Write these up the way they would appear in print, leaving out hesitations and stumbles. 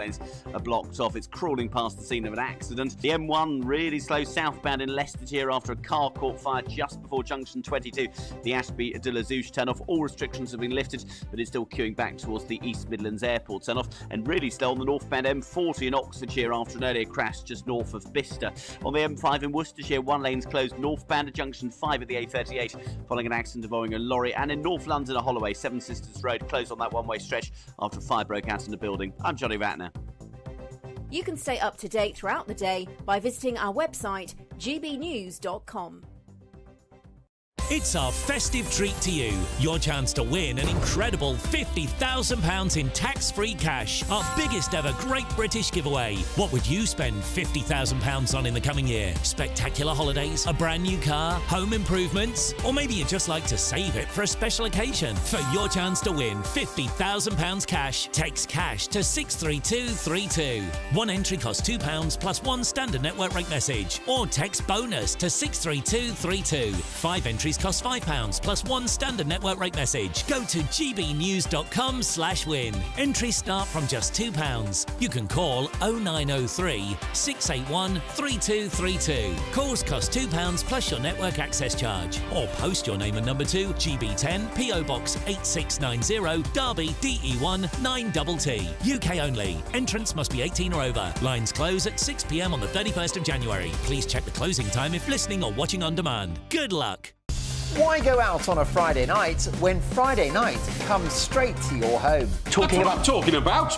are blocked off. It's crawling past the scene of an accident. The M1 really slow southbound in Leicestershire after a car caught fire just before junction 22. The Ashby de la Zouche turn-off. All restrictions have been lifted, but it's still queuing back towards the East Midlands Airport turn-off. And really slow on the northbound M40 in Oxfordshire after an earlier crash just north of Bicester. On the M5 in Worcestershire, one lane's closed northbound at junction 5 at the A38 following an accident involving a lorry. And in North London at Holloway, Seven Sisters Road closed on that one-way stretch after a fire broke out in the building. I'm Johnny Ratner. You can stay up to date throughout the day by visiting our website, gbnews.com. It's our festive treat to you. Your chance to win an incredible £50,000 in tax-free cash. Our biggest ever Great British giveaway. What would you spend £50,000 on in the coming year? Spectacular holidays, a brand new car, home improvements, or maybe you'd just like to save it for a special occasion. For your chance to win £50,000 cash, text cash to 63232. One entry costs £2 plus one standard network rate message, or text bonus to 63232. 5 entries cost £5 plus one standard network rate message. Go to gbnews.com/win. Entries start from just £2. You can call 0903 681 3232. Calls cost £2 plus your network access charge. Or post your name and number to GB10 PO Box 8690 Derby DE1 9TT. UK only. Entrance must be 18 or over. Lines close at 6 p.m. on the 31st of January. Please check the closing time if listening or watching on demand. Good luck. Why go out on a Friday night when Friday night comes straight to your home? Talking about?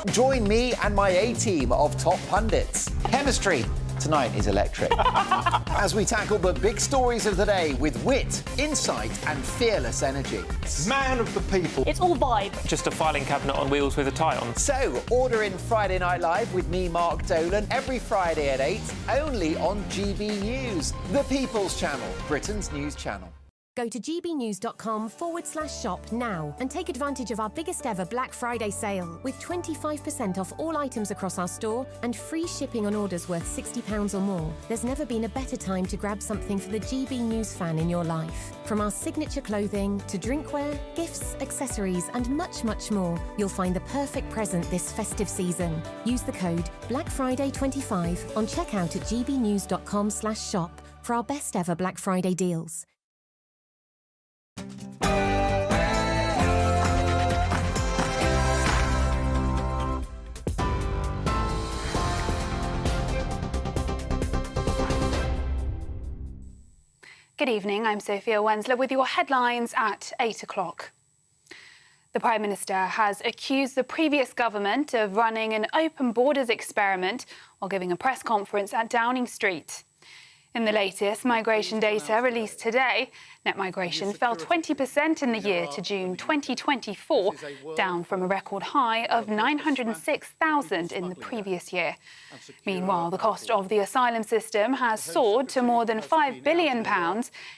Join me and my A-team of top pundits. Chemistry tonight is electric. As we tackle the big stories of the day with wit, insight and fearless energy. Man of the people. It's all vibe. Just a filing cabinet on wheels with a tie on. So, order in Friday Night Live with me, Mark Dolan, every Friday at 8, only on GB News, the People's Channel, Britain's news channel. Go to gbnews.com/shop now and take advantage of our biggest ever Black Friday sale with 25% off all items across our store and free shipping on orders worth £60 or more. There's never been a better time to grab something for the GB News fan in your life. From our signature clothing to drinkware, gifts, accessories and much, much more, you'll find the perfect present this festive season. Use the code BLACKFRIDAY25 on checkout at gbnews.com/shop for our best ever Black Friday deals. Good evening, I'm Sophia Wensler with your headlines at 8 o'clock. The Prime Minister has accused the previous government of running an open borders experiment while giving a press conference at Downing Street. In the latest migration data released today, net migration fell 20% in the year to June 2024, down from a record high of 906,000 in the previous year. Meanwhile, the cost of the asylum system has soared to more than £5 billion,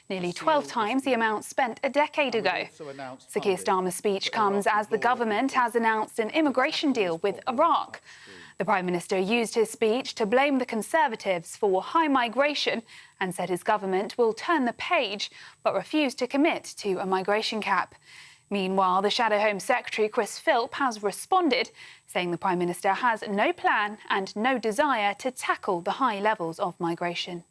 nearly 12 times the amount spent a decade ago. Sir Keir Starmer's speech comes as the government has announced an immigration deal with Iraq. The Prime Minister used his speech to blame the Conservatives for high migration and said his government will turn the page but refused to commit to a migration cap. Meanwhile, the Shadow Home Secretary Chris Philp has responded, saying the Prime Minister has no plan and no desire to tackle the high levels of migration.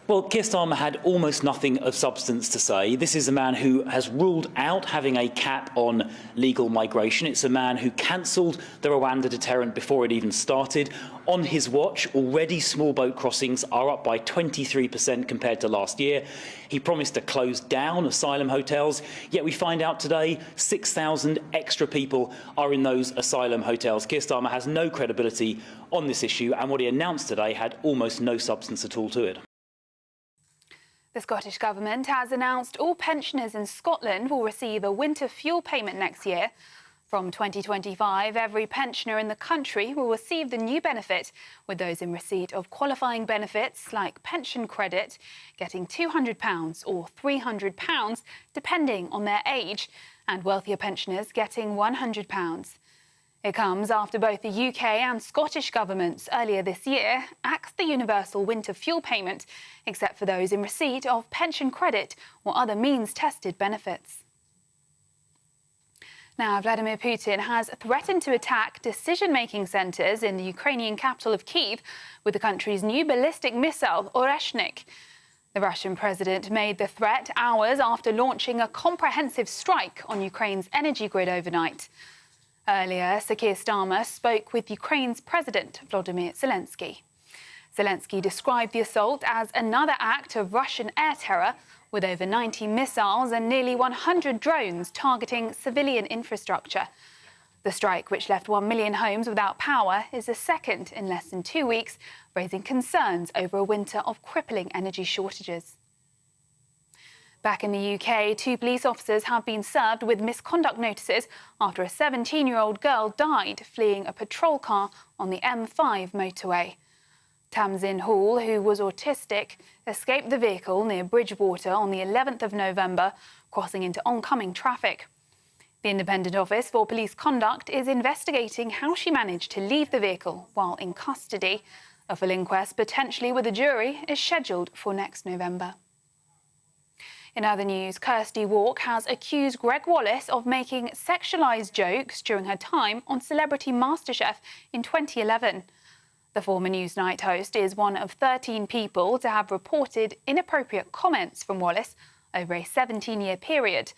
Well, Keir Starmer had almost nothing of substance to say. This is a man who has ruled out having a cap on legal migration. It's a man who cancelled the Rwanda deterrent before it even started. On his watch, already small boat crossings are up by 23% compared to last year. He promised to close down asylum hotels, yet we find out today 6,000 extra people are in those asylum hotels. Keir Starmer has no credibility on this issue, and what he announced today had almost no substance at all to it. The Scottish Government has announced all pensioners in Scotland will receive a winter fuel payment next year. From 2025, every pensioner in the country will receive the new benefit, with those in receipt of qualifying benefits like pension credit getting £200 or £300, depending on their age, and wealthier pensioners getting £100. It comes after both the UK and Scottish governments earlier this year axed the universal winter fuel payment, except for those in receipt of pension credit or other means-tested benefits. Now, Vladimir Putin has threatened to attack decision-making centres in the Ukrainian capital of Kyiv with the country's new ballistic missile, Oreshnik. The Russian president made the threat hours after launching a comprehensive strike on Ukraine's energy grid overnight. Earlier, Sir Keir Starmer spoke with Ukraine's President Volodymyr Zelensky. Zelensky described the assault as another act of Russian air terror, with over 90 missiles and nearly 100 drones targeting civilian infrastructure. The strike, which left 1 million homes without power, is the second in less than 2 weeks, raising concerns over a winter of crippling energy shortages. Back in the UK, 2 police officers have been served with misconduct notices after a 17-year-old girl died fleeing a patrol car on the M5 motorway. Tamsin Hall, who was autistic, escaped the vehicle near Bridgewater on the 11th of November, crossing into oncoming traffic. The Independent Office for Police Conduct is investigating how she managed to leave the vehicle while in custody. A full inquest, potentially with a jury, is scheduled for next November. In other news, Kirsty Walk has accused Greg Wallace of making sexualised jokes during her time on Celebrity MasterChef in 2011. The former Newsnight host is one of 13 people to have reported inappropriate comments from Wallace over a 17-year period.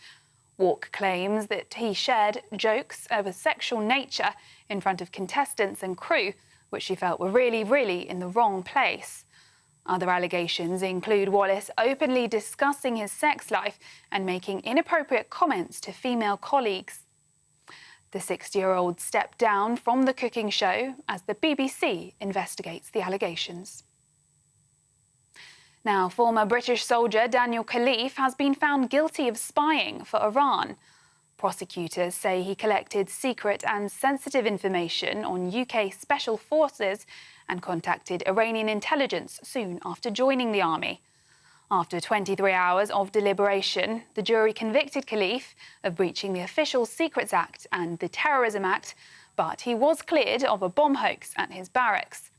Walk claims that he shared jokes of a sexual nature in front of contestants and crew, which she felt were really in the wrong place. Other allegations include Wallace openly discussing his sex life and making inappropriate comments to female colleagues. The 60-year-old stepped down from the cooking show as the BBC investigates the allegations. Now, former British soldier Daniel Khalif has been found guilty of spying for Iran. Prosecutors say he collected secret and sensitive information on UK special forces and contacted Iranian intelligence soon after joining the army. After 23 hours of deliberation, the jury convicted Khalif of breaching the Official Secrets Act and the Terrorism Act, but he was cleared of a bomb hoax at his barracks.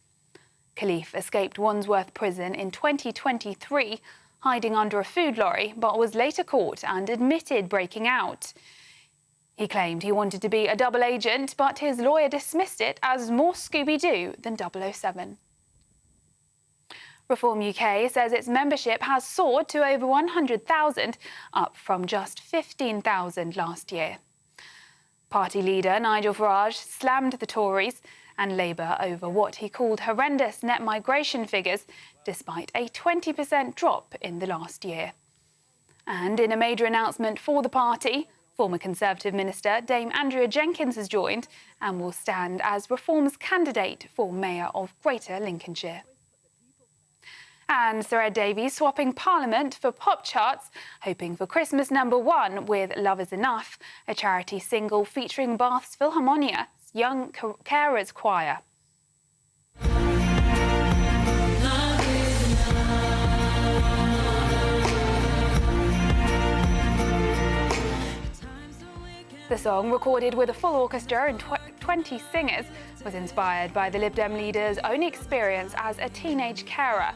Khalif escaped Wandsworth Prison in 2023, hiding under a food lorry, but was later caught and admitted breaking out. He claimed he wanted to be a double agent, but his lawyer dismissed it as more Scooby-Doo than 007. Reform UK says its membership has soared to over 100,000, up from just 15,000 last year. Party leader Nigel Farage slammed the Tories and Labour over what he called horrendous net migration figures, despite a 20% drop in the last year. And in a major announcement for the party, former Conservative Minister Dame Andrea Jenkins has joined and will stand as Reform's candidate for Mayor of Greater Lincolnshire. And Sir Ed Davies swapping Parliament for pop charts, hoping for Christmas #1 with Love Is Enough, a charity single featuring Bath's Philharmonia's Young Carers Choir. The song, recorded with a full orchestra and 20 singers, was inspired by the Lib Dem leader's own experience as a teenage carer.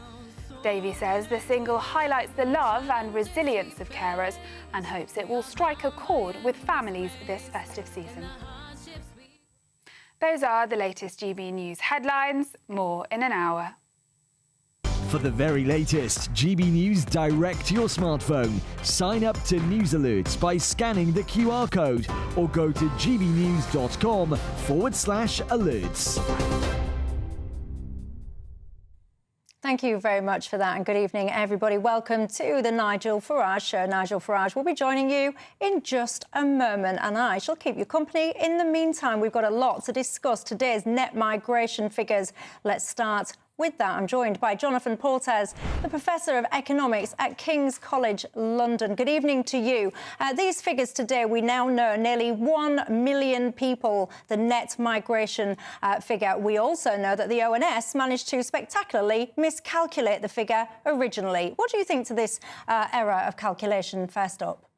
Davey says the single highlights the love and resilience of carers and hopes it will strike a chord with families this festive season. Those are the latest GB News headlines. More in an hour. For the very latest GB News direct to your smartphone, sign up to News Alerts by scanning the QR code or go to gbnews.com/alerts. Thank you very much for that, and good evening, everybody. Welcome to the Nigel Farage Show. Nigel Farage will be joining you in just a moment, and I shall keep you company. In the meantime, we've got a lot to discuss. Today's net migration figures. Let's start with that. I'm joined by Jonathan Portes, the Professor of Economics at King's College London. Good evening to you. These figures today, we now know nearly 1 million people, the net migration figure. We also know that the ONS managed to spectacularly miscalculate the figure originally. What do you think to this error of calculation, first up?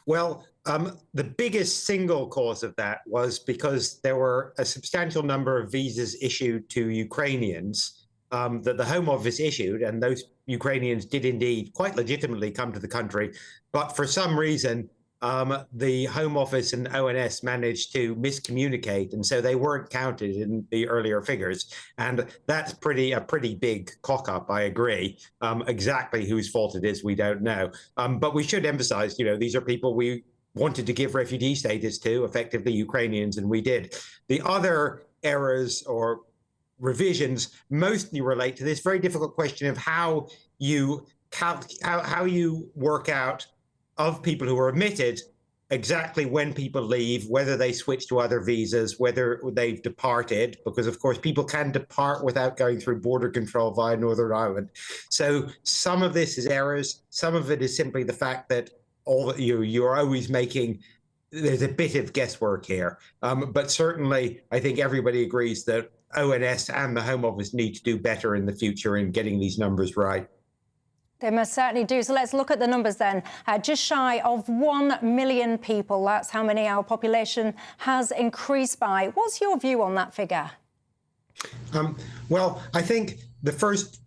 Well, the biggest single cause of that was because there were a substantial number of visas issued to Ukrainians that the Home Office issued, and those Ukrainians did indeed quite legitimately come to the country. But for some reason, the Home Office and ONS managed to miscommunicate, and so they weren't counted in the earlier figures. And that's a pretty big cock-up, I agree. Exactly whose fault it is, we don't know. But we should emphasize, these are people we wanted to give refugee status to, effectively Ukrainians, and we did. The other errors or revisions mostly relate to this very difficult question of how you work out of people who are admitted exactly when people leave, whether they switch to other visas, whether they've departed, because of course people can depart without going through border control via Northern Ireland. So some of this is errors, some of it is simply the fact that you're always there's a bit of guesswork here. But certainly I think everybody agrees that ONS and the Home Office need to do better in the future in getting these numbers right. They must certainly do. So let's look at the numbers then. Just shy of 1 million people. That's how many our population has increased by. What's your view on that figure? Well, I think the first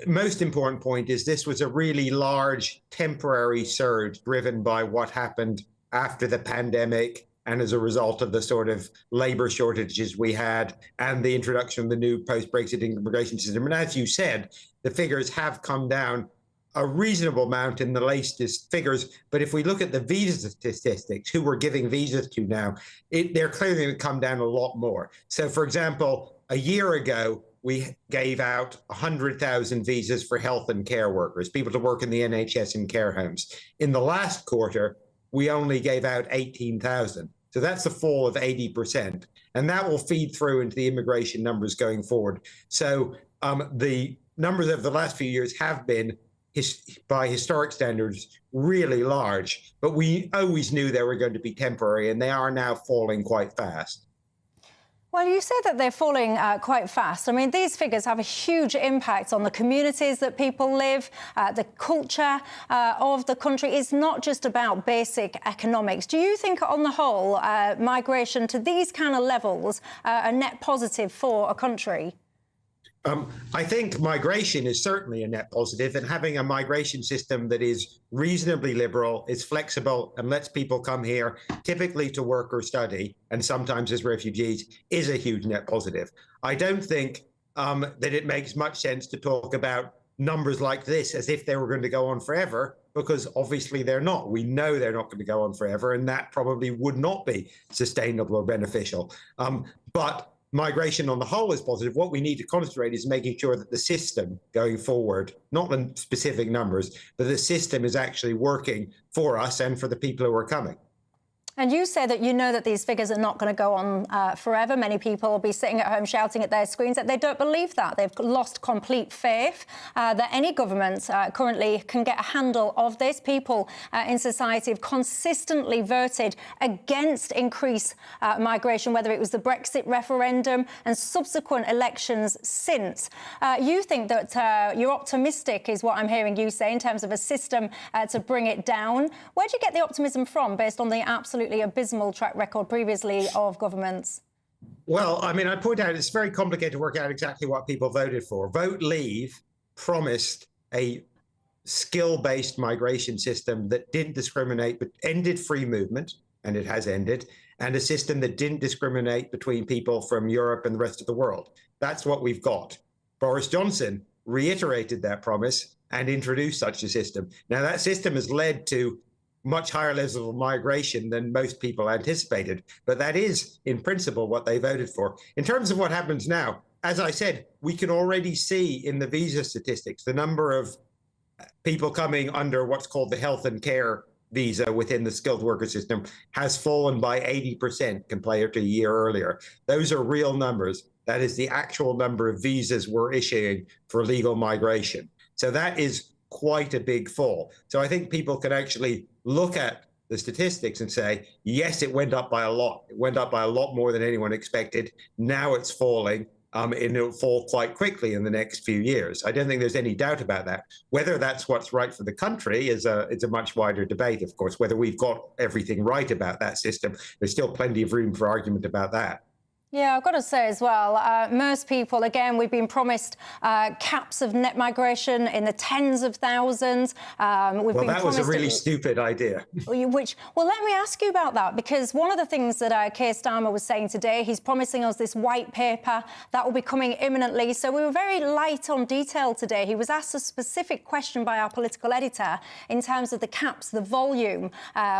most important point is this was a really large temporary surge driven by what happened after the pandemic and as a result of the sort of labour shortages we had and the introduction of the new post-Brexit immigration system. And as you said, the figures have come down a reasonable amount in the latest figures. But if we look at the visa statistics, who we're giving visas to now, they're clearly going to come down a lot more. So, for example, a year ago, we gave out 100,000 visas for health and care workers, people to work in the NHS and care homes. In the last quarter, we only gave out 18,000. So that's a fall of 80%. And that will feed through into the immigration numbers going forward. So the numbers of the last few years have been, by historic standards, really large. But we always knew they were going to be temporary, and they are now falling quite fast. Well, you say that they're falling quite fast. I mean, these figures have a huge impact on the communities that people live, the culture of the country. It's not just about basic economics. Do you think, on the whole, migration to these kind of levels are net positive for a country? I think migration is certainly a net positive, and having a migration system that is reasonably liberal, is flexible, and lets people come here typically to work or study, and sometimes as refugees, is a huge net positive. I don't think that it makes much sense to talk about numbers like this as if they were going to go on forever, because obviously they're not. We know they're not going to go on forever, and that probably would not be sustainable or beneficial. But migration on the whole is positive. What we need to concentrate is making sure that the system going forward, not the specific numbers, but the system is actually working for us and for the people who are coming. And you say that you know that these figures are not going to go on forever. Many people will be sitting at home shouting at their screens that they don't believe that. They've lost complete faith that any government currently can get a handle of this. People in society have consistently voted against increased migration, whether it was the Brexit referendum and subsequent elections since. You think that you're optimistic, is what I'm hearing you say, in terms of a system to bring it down. Where do you get the optimism from, based on the absolute abysmal track record previously of governments? Well, I mean, I point out it's very complicated to work out exactly what people voted for. Vote Leave promised a skill-based migration system that didn't discriminate, but ended free movement, and it has ended, and a system that didn't discriminate between people from Europe and the rest of the world. That's what we've got. Boris Johnson reiterated that promise and introduced such a system. Now, that system has led to much higher levels of migration than most people anticipated. But that is, in principle, what they voted for. In terms of what happens now, as I said, we can already see in the visa statistics the number of people coming under what's called the health and care visa within the skilled worker system has fallen by 80% compared to a year earlier. Those are real numbers. That is the actual number of visas we're issuing for legal migration. So that is quite a big fall. So I think people can actually look at the statistics and say, yes, it went up by a lot. It went up by a lot more than anyone expected. Now it's falling, and it'll fall quite quickly in the next few years. I don't think there's any doubt about that. Whether that's what's right for the country is a much wider debate, of course. Whether we've got everything right about that system, there's still plenty of room for argument about that. Yeah, I've got to say as well, most people, again, we've been promised caps of net migration in the tens of thousands. That was a really stupid idea. Well, let me ask you about that, because one of the things that Keir Starmer was saying today, he's promising us this white paper that will be coming imminently. So we were very light on detail today. He was asked a specific question by our political editor in terms of the caps, the volume.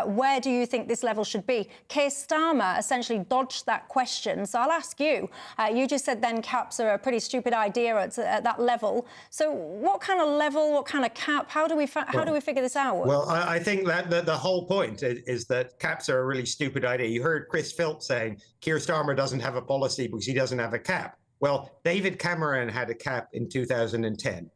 Where do you think this level should be? Keir Starmer essentially dodged that question. So I'll ask you. You just said then caps are a pretty stupid idea at that level. So what kind of level, what kind of cap? How do we figure this out? Well, I think that the whole point is that caps are a really stupid idea. You heard Chris Philp saying Keir Starmer doesn't have a policy because he doesn't have a cap. Well, David Cameron had a cap in 2010.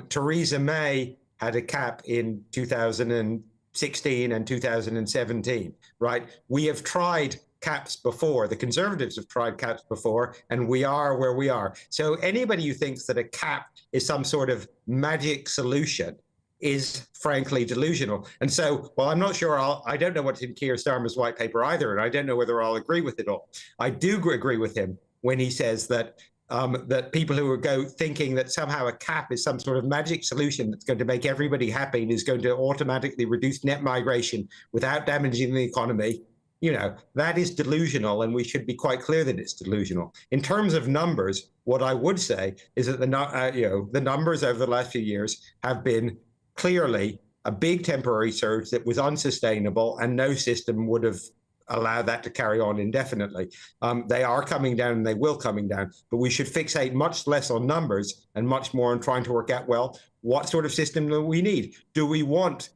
Theresa May had a cap in 2016 and 2017, right? We have tried caps before. The Conservatives have tried caps before, and we are where we are. So anybody who thinks that a cap is some sort of magic solution is frankly delusional. And so, well, I'm not sure I don't know what's in Keir Starmer's white paper either, and I don't know whether I'll agree with it all. I do agree with him when he says that that people who go thinking that somehow a cap is some sort of magic solution that's going to make everybody happy and is going to automatically reduce net migration without damaging the economy, you know, that is delusional, and we should be quite clear that it's delusional. In terms of numbers, what I would say is that the numbers over the last few years have been clearly a big temporary surge that was unsustainable, and no system would have allowed that to carry on indefinitely. They are coming down, and they will coming down, but we should fixate much less on numbers and much more on trying to work out, well, what sort of system do we need? Do we want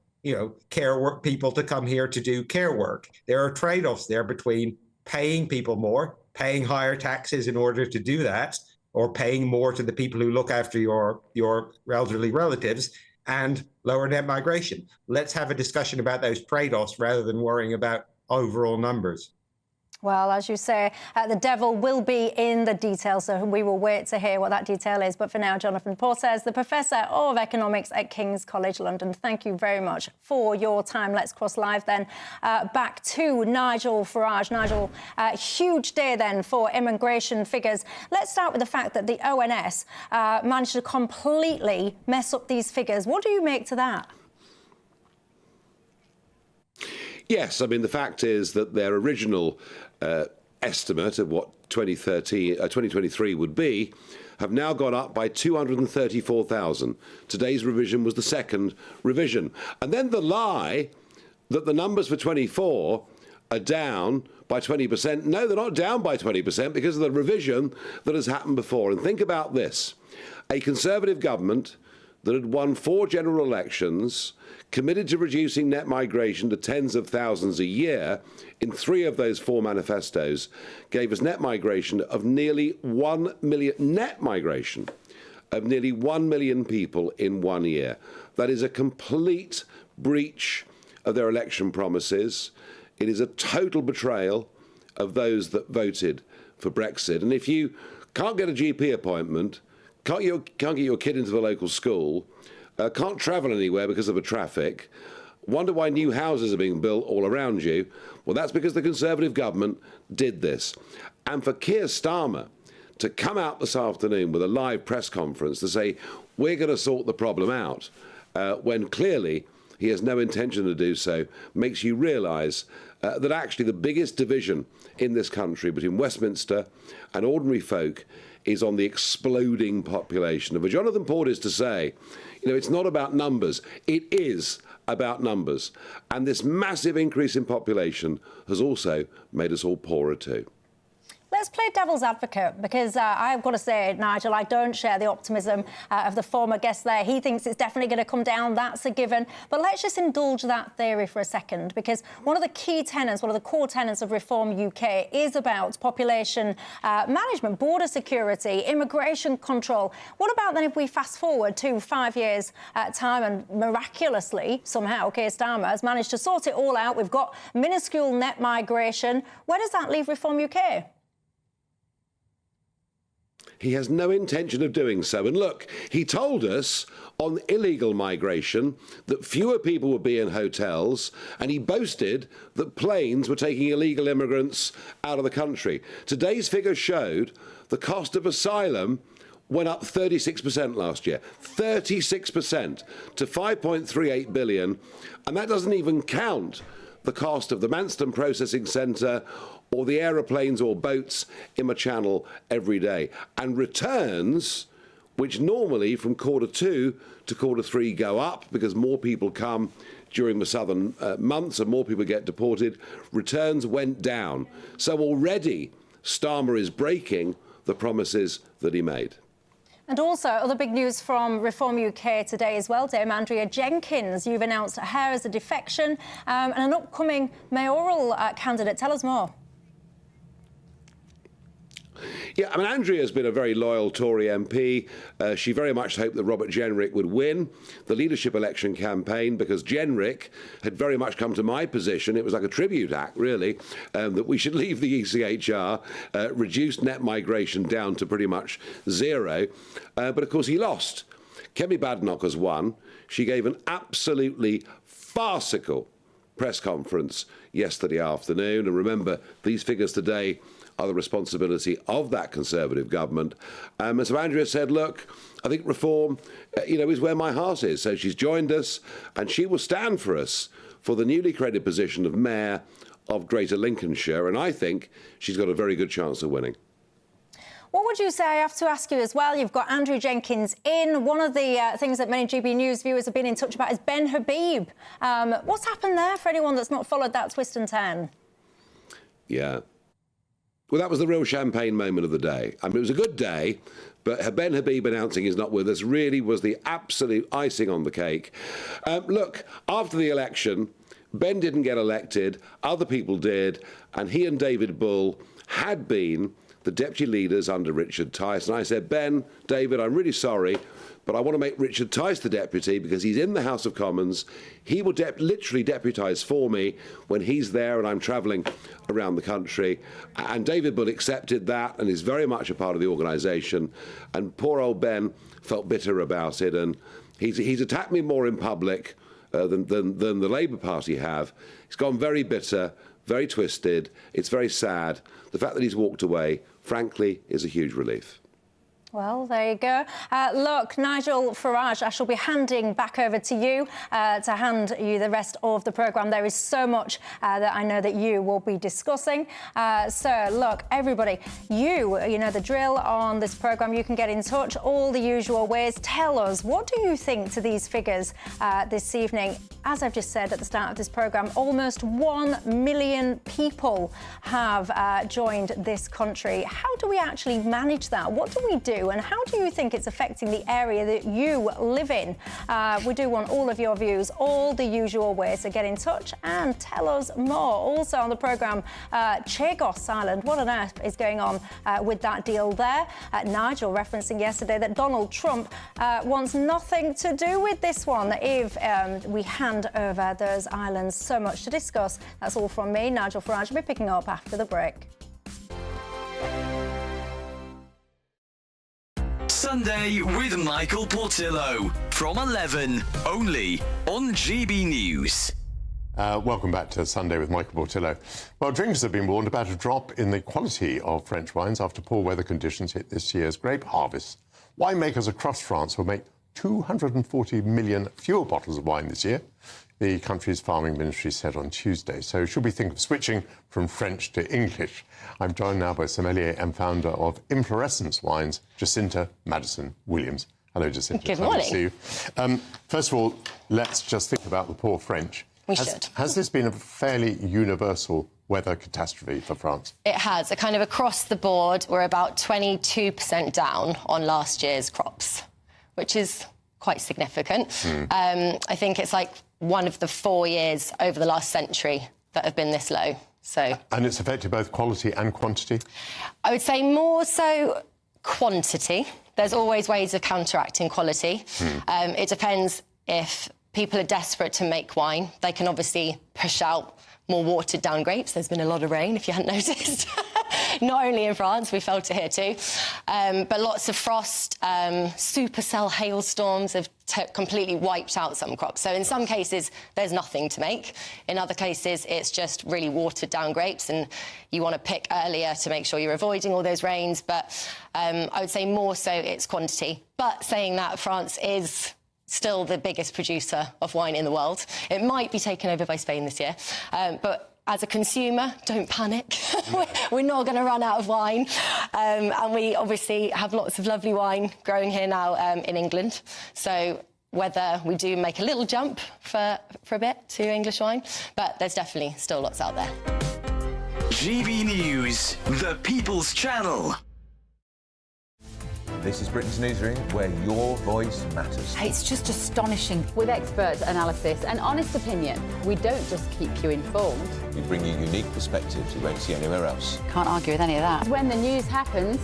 care work people to come here to do care work? There are trade-offs there between paying people more, paying higher taxes in order to do that, or paying more to the people who look after your elderly relatives, and lower net migration. Let's have a discussion about those trade-offs rather than worrying about overall numbers. Well, as you say, the devil will be in the details, so we will wait to hear what that detail is. But for now, Jonathan Portes, the Professor of Economics at King's College London, thank you very much for your time. Let's cross live then back to Nigel Farage. Nigel, huge day then for immigration figures. Let's start with the fact that the ONS managed to completely mess up these figures. What do you make to that? Yes, I mean, the fact is that their original estimate of what 2023 would be have now gone up by 234,000. Today's revision was the second revision. And then the lie that the numbers for 24 are down by 20%. No, they're not down by 20% because of the revision that has happened before. And think about this. A Conservative government that had won 4 general elections, committed to reducing net migration to tens of thousands a year in 3 of those 4 manifestos, gave us net migration of nearly 1 million, net migration of nearly 1 million people in 1 year. That is a complete breach of their election promises. It is a total betrayal of those that voted for Brexit. And if you can't get a GP appointment, can't get your kid into the local school, can't travel anywhere because of the traffic, wonder why new houses are being built all around you, well, that's because the Conservative government did this. And for Keir Starmer to come out this afternoon with a live press conference to say, we're going to sort the problem out, when clearly he has no intention to do so, makes you realise that actually the biggest division in this country between Westminster and ordinary folk is on the exploding population. And for Jonathan Portes to say, it's not about numbers, it is about numbers. And this massive increase in population has also made us all poorer too. Let's play devil's advocate, because I've got to say, Nigel, I don't share the optimism of the former guest there. He thinks it's definitely going to come down. That's a given. But let's just indulge that theory for a second, because one of the key tenets, one of the core tenets of Reform UK is about population management, border security, immigration control. What about then if we fast forward to 5 years' time and miraculously, somehow, Keir Starmer has managed to sort it all out. We've got minuscule net migration. Where does that leave Reform UK? He has no intention of doing so. And look, he told us on illegal migration that fewer people would be in hotels, and he boasted that planes were taking illegal immigrants out of the country. Today's figures showed the cost of asylum went up 36% last year, 36% to 5.38 billion, and that doesn't even count the cost of the Manston Processing Centre or the aeroplanes or boats in the Channel every day. And returns, which normally from Q2 to Q3 go up because more people come during the southern months and more people get deported, returns went down. So already Starmer is breaking the promises that he made. And also, other big news from Reform UK today as well. Dame Andrea Jenkins, you've announced her as a defection and an upcoming mayoral candidate. Tell us more. Yeah, I mean, Andrea has been a very loyal Tory MP. She very much hoped that Robert Jenrick would win the leadership election campaign because Jenrick had very much come to my position. It was like a tribute act, really, that we should leave the ECHR, reduce net migration down to pretty much zero. But, of course, he lost. Kemi Badenoch has won. She gave an absolutely farcical press conference yesterday afternoon. And remember, these figures today are the responsibility of that Conservative government. And so Andrea said, look, I think reform, is where my heart is. So she's joined us and she will stand for us for the newly created position of Mayor of Greater Lincolnshire. And I think she's got a very good chance of winning. What would you say, I have to ask you as well, you've got Andrew Jenkins in. One of the things that many GB News viewers have been in touch about is Ben Habib. What's happened there for anyone that's not followed that twist and turn? Yeah. Well, that was the real champagne moment of the day. I mean, it was a good day, but Ben Habib announcing he's not with us really was the absolute icing on the cake. Look, after the election, Ben didn't get elected, other people did, and he and David Bull had been the deputy leaders under Richard Tice. And I said, Ben, David, I'm really sorry, but I want to make Richard Tice the deputy because he's in the House of Commons. He will literally deputise for me when he's there and I'm travelling around the country. And David Bull accepted that and is very much a part of the organisation. And poor old Ben felt bitter about it. And he's attacked me more in public than the Labour Party have. He's gone very bitter, very twisted. It's very sad. The fact that he's walked away, frankly, is a huge relief. Well, there you go. Look, Nigel Farage, I shall be handing back over to you to hand you the rest of the programme. There is so much that I know that you will be discussing. So, look, everybody, you know the drill on this programme. You can get in touch all the usual ways. Tell us, what do you think to these figures this evening? As I've just said at the start of this programme, almost 1 million people have joined this country. How do we actually manage that? What do we do? And how do you think it's affecting the area that you live in? We do want all of your views, all the usual ways. So get in touch and tell us more. Also on the programme, Chagos Island. What on earth is going on with that deal there? Nigel referencing yesterday that Donald Trump wants nothing to do with this one if we hand over those islands. So much to discuss. That's all from me, Nigel Farage. We'll be picking up after the break. Sunday with Michael Portillo from 11, only on GB News. Welcome back to Sunday with Michael Portillo. Well, drinkers have been warned about a drop in the quality of French wines after poor weather conditions hit this year's grape harvest. Winemakers across France will make 240 million fewer bottles of wine this year, the country's farming ministry said on Tuesday. So should we think of switching from French to English? I'm joined now by sommelier and founder of Inflorescence Wines, Jacinta Madison-Williams. Hello, Jacinta. Good morning. Nice to see you. First of all, let's just think about the poor French. We should. Has this been a fairly universal weather catastrophe for France? It has. Kind of across the board, we're about 22% down on last year's crops, which is quite significant. I think it's like one of the 4 years over the last century that have been this low. So, and it's affected both quality and quantity? I would say more so quantity. There's always ways of counteracting quality. It depends if people are desperate to make wine. They can obviously push out more watered down grapes. There's been a lot of rain, if you hadn't noticed. not only in France, we felt it here too. But lots of frost, supercell hailstorms have completely wiped out some crops. So in some cases, there's nothing to make. In other cases, it's just really watered down grapes, and you want to pick earlier to make sure you're avoiding all those rains. But I would say more so it's quantity. But saying that, France is still the biggest producer of wine in the world. It might be taken over by Spain this year, but as a consumer, don't panic. We're not going to run out of wine. And we obviously have lots of lovely wine growing here now in England. So whether we do make a little jump for a bit to English wine, but there's definitely still lots out there. GB News, the People's Channel. This is Britain's newsroom, where your voice matters. It's just astonishing. With expert analysis and honest opinion, we don't just keep you informed. We bring you unique perspectives you won't see anywhere else. Can't argue with any of that. When the news happens,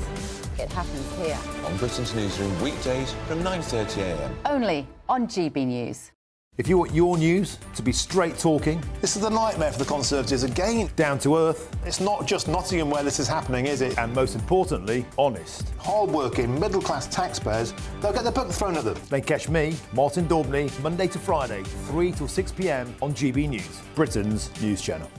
it happens here. On Britain's newsroom, weekdays from 9:30 a.m. Only on GB News. If you want your news to be straight talking... This is the nightmare for the Conservatives again. Down to earth. It's not just Nottingham where this is happening, is it? And most importantly, honest. Hard-working, middle-class taxpayers, they'll get their book thrown at them. They catch me, Martin Daubney, Monday to Friday, 3 till 6 p.m. on GB News, Britain's news channel.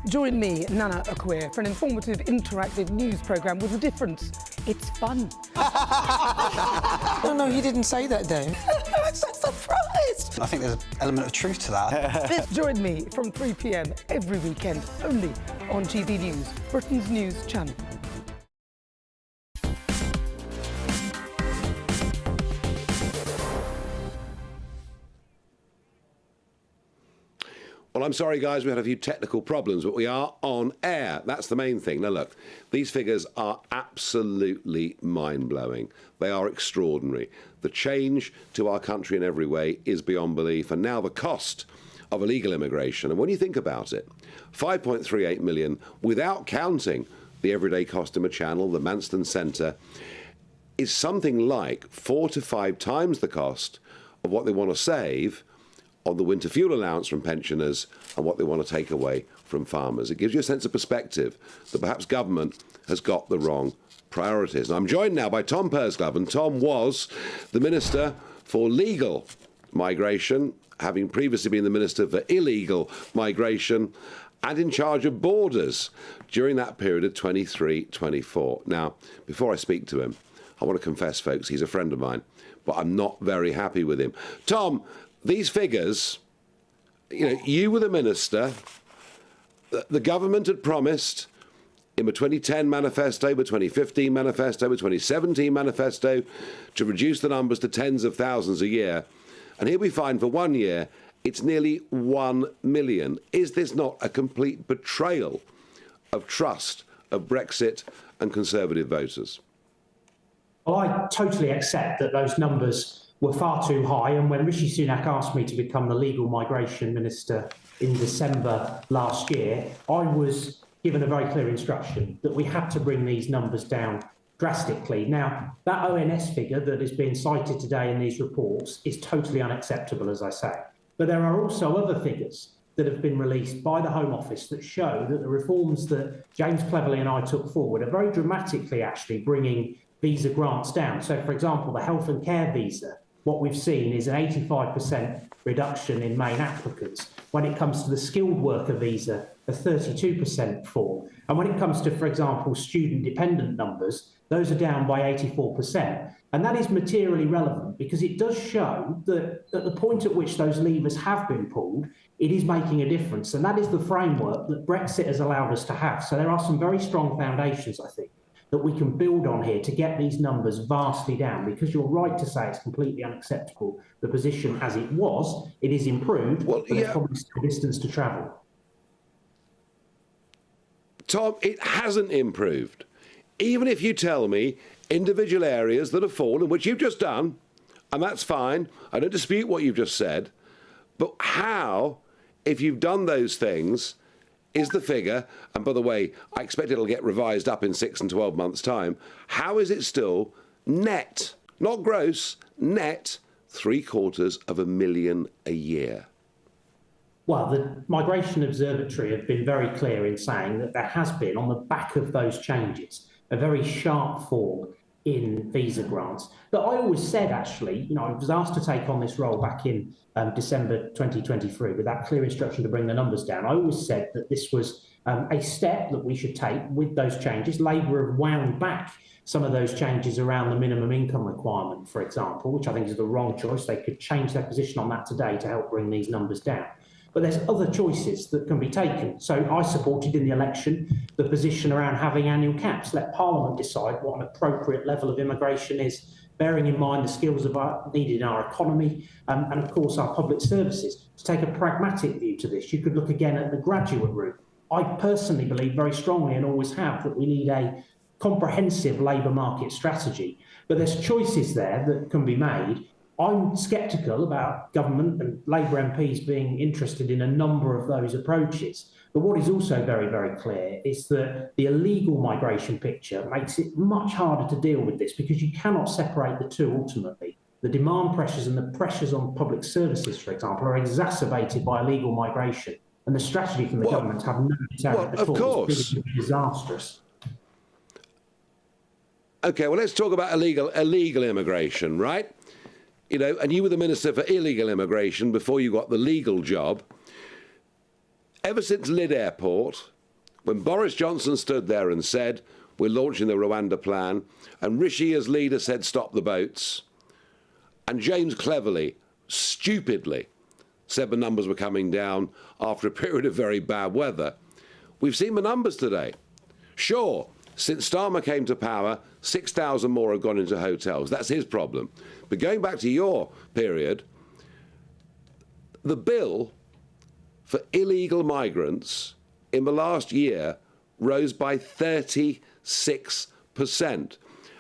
Join me, Nana Akwe, for an informative, interactive news programme with a difference. It's fun. No, he didn't say that, Dave. I'm so surprised. I think there's an element of truth to that. Join me from 3 p.m. every weekend, only on GB News, Britain's news channel. Well, I'm sorry, guys, we had a few technical problems, but we are on air. That's the main thing. Now, look, these figures are absolutely mind-blowing. They are extraordinary. The change to our country in every way is beyond belief. And now the cost of illegal immigration. And when you think about it, 5.38 million, without counting the everyday cost of a channel, the Manston Centre, is something like 4 to 5 times the cost of what they want to save on the winter fuel allowance from pensioners and what they want to take away from farmers. It gives you a sense of perspective that perhaps government has got the wrong priorities. And I'm joined now by Tom Pursglove, and Tom was the Minister for Legal Migration, having previously been the Minister for Illegal Migration and in charge of borders during that period of 23-24. Now, before I speak to him, I want to confess, folks, he's a friend of mine, but I'm not very happy with him. Tom, these figures, you were the minister. The government had promised in the 2010 manifesto, the 2015 manifesto, the 2017 manifesto to reduce the numbers to tens of thousands a year. And here we find for 1 year, it's nearly 1 million. Is this not a complete betrayal of trust of Brexit and Conservative voters? Well, I totally accept that those numbers were far too high, and when Rishi Sunak asked me to become the Legal Migration Minister in December last year, I was given a very clear instruction that we had to bring these numbers down drastically. Now, that ONS figure that is being cited today in these reports is totally unacceptable, as I say. But there are also other figures that have been released by the Home Office that show that the reforms that James Cleverly and I took forward are very dramatically actually bringing visa grants down. So, for example, the health and care visa, what we've seen is an 85% reduction in main applicants. When it comes to the skilled worker visa, a 32% fall. And when it comes to, for example, student dependent numbers, those are down by 84%. And that is materially relevant because it does show that at the point at which those levers have been pulled, it is making a difference. And that is the framework that Brexit has allowed us to have. So there are some very strong foundations, I think, that we can build on here to get these numbers vastly down, because you're right to say it's completely unacceptable. The position as it was, it is improved, but there's probably still distance to travel. Tom, it hasn't improved. Even if you tell me individual areas that have fallen, which you've just done, and that's fine, I don't dispute what you've just said, but how, if you've done those things, is the figure, and by the way, I expect it'll get revised up in 6 and 12 months' time, how is it still net, not gross, net, 750,000 a year? Well, the Migration Observatory have been very clear in saying that there has been, on the back of those changes, a very sharp fall in visa grants. That I always said, actually, I was asked to take on this role back in December 2023 with that clear instruction to bring the numbers down. I always said that this was a step that we should take with those changes. Labour have wound back some of those changes around the minimum income requirement, for example, which I think is the wrong choice. They could change their position on that today to help bring these numbers down. But there's other choices that can be taken. So I supported in the election the position around having annual caps. Let Parliament decide what an appropriate level of immigration is, bearing in mind the skills needed in our economy and, of course, our public services. To take a pragmatic view to this, you could look again at the graduate route. I personally believe very strongly, and always have, that we need a comprehensive labour market strategy. But there's choices there that can be made. I'm sceptical about government and Labour MPs being interested in a number of those approaches. But what is also very, very clear is that the illegal migration picture makes it much harder to deal with this, because you cannot separate the two ultimately. The demand pressures and the pressures on public services, for example, are exacerbated by illegal migration. And the strategy from the government have no deterrent at all. It's really disastrous. OK, well, let's talk about illegal immigration, right? And you were the Minister for Illegal Immigration before you got the legal job. Ever since Lyd Airport, when Boris Johnson stood there and said, we're launching the Rwanda plan, and Rishi as leader said, stop the boats, and James Cleverly, stupidly, said the numbers were coming down after a period of very bad weather, we've seen the numbers today. Sure, since Starmer came to power, 6,000 more have gone into hotels. That's his problem. But going back to your period, the bill for illegal migrants in the last year rose by 36%.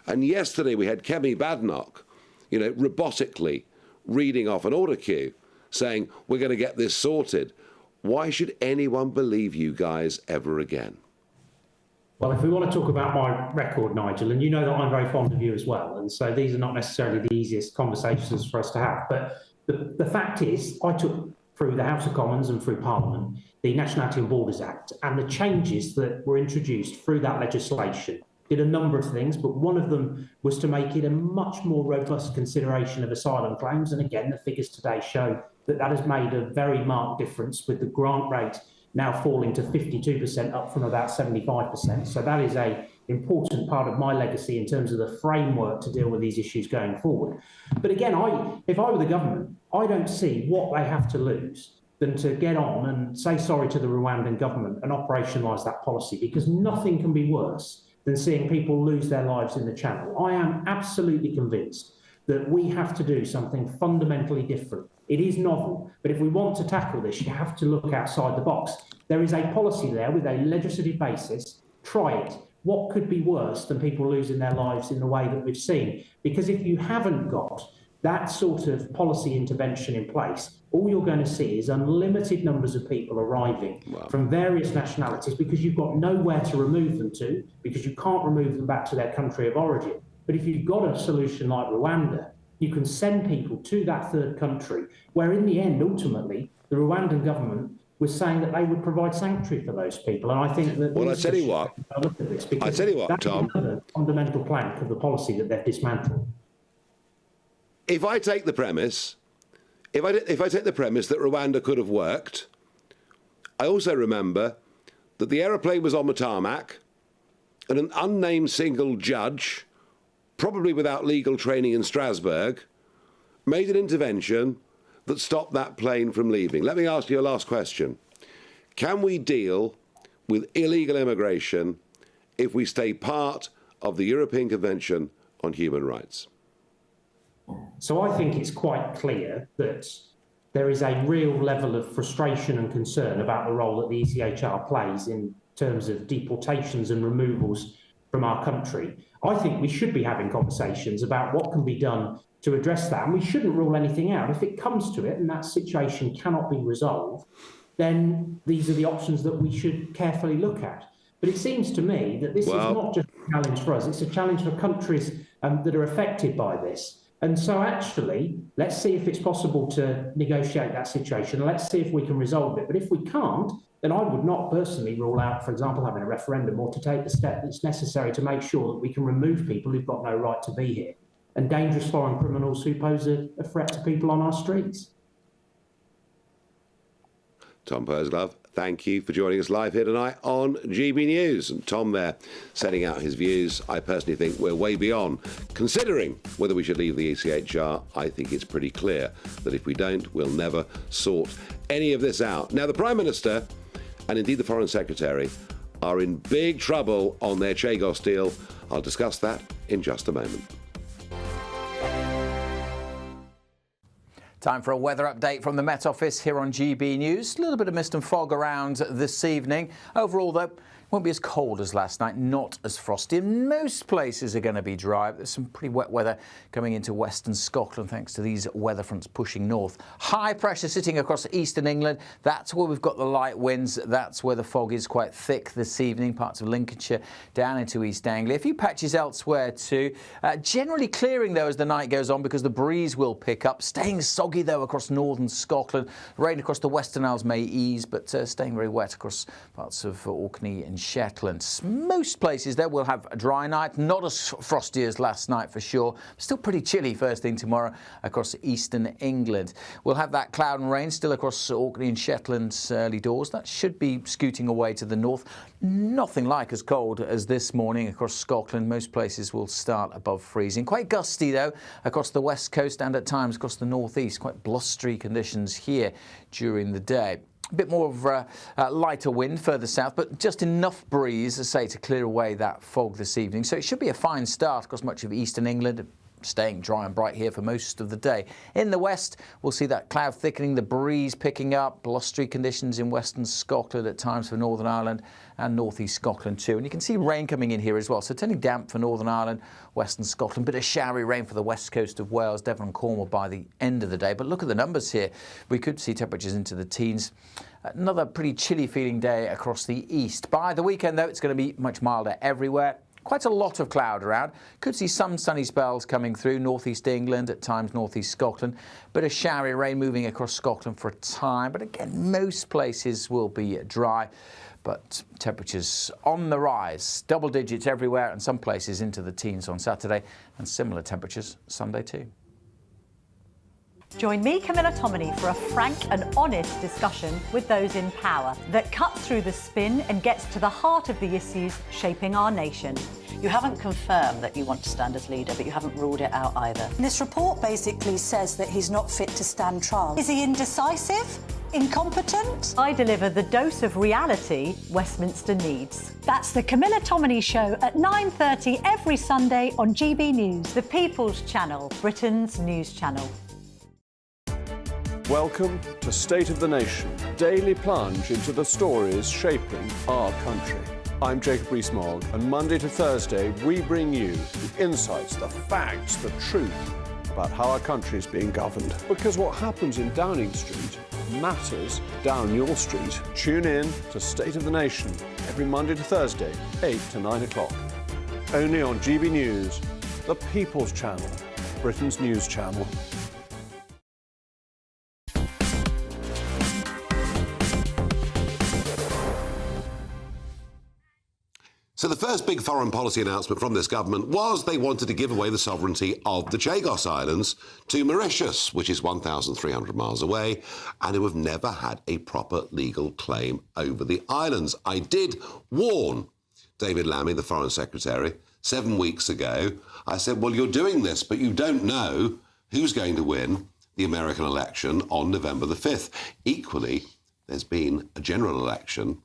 And yesterday we had Kemi Badenoch, robotically reading off an order queue saying, we're going to get this sorted. Why should anyone believe you guys ever again? Well, if we want to talk about my record, Nigel, and you know that I'm very fond of you as well, and so these are not necessarily the easiest conversations for us to have, but the fact is I took through the House of Commons and through Parliament the Nationality and Borders Act, and the changes that were introduced through that legislation did a number of things, but one of them was to make it a much more robust consideration of asylum claims. And again, the figures today show that that has made a very marked difference, with the grant rate now falling to 52%, up from about 75%. So that is an important part of my legacy in terms of the framework to deal with these issues going forward. But again, if I were the government, I don't see what they have to lose than to get on and say sorry to the Rwandan government and operationalise that policy, because nothing can be worse than seeing people lose their lives in the Channel. I am absolutely convinced that we have to do something fundamentally different. It is novel, but if we want to tackle this, you have to look outside the box. There is a policy there with a legislative basis. Try it. What could be worse than people losing their lives in the way that we've seen? Because if you haven't got that sort of policy intervention in place, all you're going to see is unlimited numbers of people arriving from various nationalities, because you've got nowhere to remove them to, because you can't remove them back to their country of origin. But if you've got a solution like Rwanda, you can send people to that third country, where in the end, ultimately, the Rwandan government was saying that they would provide sanctuary for those people. And I think that... Well, I tell you what, Tom, another fundamental plank of the policy that they've dismantled. If I take the premise, if I take the premise that Rwanda could have worked, I also remember that the aeroplane was on the tarmac and an unnamed single judge, probably without legal training in Strasbourg, made an intervention that stopped that plane from leaving. Let me ask you a last question. Can we deal with illegal immigration if we stay part of the European Convention on Human Rights? So I think it's quite clear that there is a real level of frustration and concern about the role that the ECHR plays in terms of deportations and removals from our country. I think we should be having conversations about what can be done to address that, and we shouldn't rule anything out. If it comes to it and that situation cannot be resolved, then these are the options that we should carefully look at. But it seems to me that this is not just a challenge for us, it's a challenge for countries that are affected by this. And so actually, let's see if it's possible to negotiate that situation. Let's see if we can resolve it. But if we can't, then I would not personally rule out, for example, having a referendum or to take the step that's necessary to make sure that we can remove people who've got no right to be here and dangerous foreign criminals who pose a threat to people on our streets. Tom Pursglove, thank you for joining us live here tonight on GB News. And Tom there setting out his views. I personally think we're way beyond considering whether we should leave the ECHR. I think it's pretty clear that if we don't, we'll never sort any of this out. Now, the Prime Minister and indeed the Foreign Secretary are in big trouble on their Chagos deal. I'll discuss that in just a moment. Time for a weather update from the Met Office here on GB News. A little bit of mist and fog around this evening. Overall, though, won't be as cold as last night, not as frosty. And most places are going to be dry. There's some pretty wet weather coming into western Scotland thanks to these weather fronts pushing north. High pressure sitting across eastern England. That's where we've got the light winds. That's where the fog is quite thick this evening. Parts of Lincolnshire down into East Anglia. A few patches elsewhere too. Generally clearing though as the night goes on because the breeze will pick up. Staying soggy though across northern Scotland. Rain across the Western Isles may ease, but staying very wet across parts of Orkney and Shetland. Most places there will have a dry night, not as frosty as last night for sure. Still pretty chilly first thing tomorrow across eastern England. We'll have that cloud and rain still across Orkney and Shetland's early doors. That should be scooting away to the north. Nothing like as cold as this morning across Scotland. Most places will start above freezing. Quite gusty though across the west coast and at times across the northeast. Quite blustery conditions here during the day. A bit more of a lighter wind further south, but just enough breeze, as I say, to clear away that fog this evening. So it should be a fine start across much of eastern England. Staying dry and bright here for most of the day. In the west, we'll see that cloud thickening, the breeze picking up, blustery conditions in western Scotland at times for Northern Ireland and northeast Scotland too. And you can see rain coming in here as well. So turning damp for Northern Ireland, western Scotland, bit of showery rain for the west coast of Wales, Devon and Cornwall by the end of the day. But look at the numbers here. We could see temperatures into the teens. Another pretty chilly feeling day across the east. By the weekend though, it's going to be much milder everywhere. Quite a lot of cloud around. Could see some sunny spells coming through northeast England, at times northeast Scotland. Bit of showery rain moving across Scotland for a time. But again, most places will be dry. But temperatures on the rise. Double digits everywhere and some places into the teens on Saturday. And similar temperatures Sunday too. Join me, Camilla Tominey, for a frank and honest discussion with those in power that cuts through the spin and gets to the heart of the issues shaping our nation. You haven't confirmed that you want to stand as leader, but you haven't ruled it out either. This report basically says that he's not fit to stand trial. Is he indecisive? Incompetent? I deliver the dose of reality Westminster needs. That's the Camilla Tominey Show at 9:30 every Sunday on GB News, the People's Channel, Britain's news channel. Welcome to State of the Nation, daily plunge into the stories shaping our country. I'm Jacob Rees-Mogg, and Monday to Thursday we bring you the insights, the facts, the truth about how our country is being governed. Because what happens in Downing Street matters down your street. Tune in to State of the Nation every Monday to Thursday, 8 to 9 o'clock. Only on GB News, the People's Channel, Britain's news channel. So the first big foreign policy announcement from this government was they wanted to give away the sovereignty of the Chagos Islands to Mauritius, which is 1,300 miles away, and who have never had a proper legal claim over the islands. I did warn David Lammy, the Foreign Secretary, 7 weeks ago. I said, well, you're doing this, but you don't know who's going to win the American election on November the 5th. Equally, there's been a general election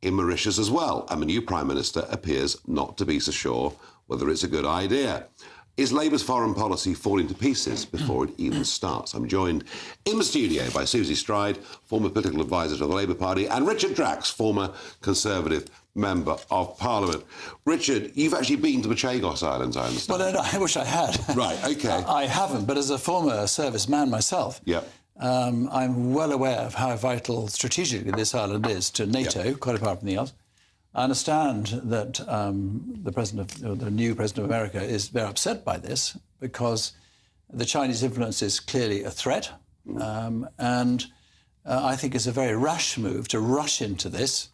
in Mauritius as well, and the new Prime Minister appears not to be so sure whether it's a good idea. Is Labour's foreign policy falling to pieces before it even starts? I'm joined in the studio by Susie Stride, former political advisor to the Labour Party, and Richard Drax, former Conservative Member of Parliament. Richard, you've actually been to the Chagos Islands, I understand. Well, no, I wish I had. Right, OK. I haven't, but as a former serviceman myself, I'm well aware of how vital strategically this island is to NATO, quite apart from the else. I understand that the new President of America is very upset by this because The Chinese influence is clearly a threat, and I think it's a very rash move to rush into this.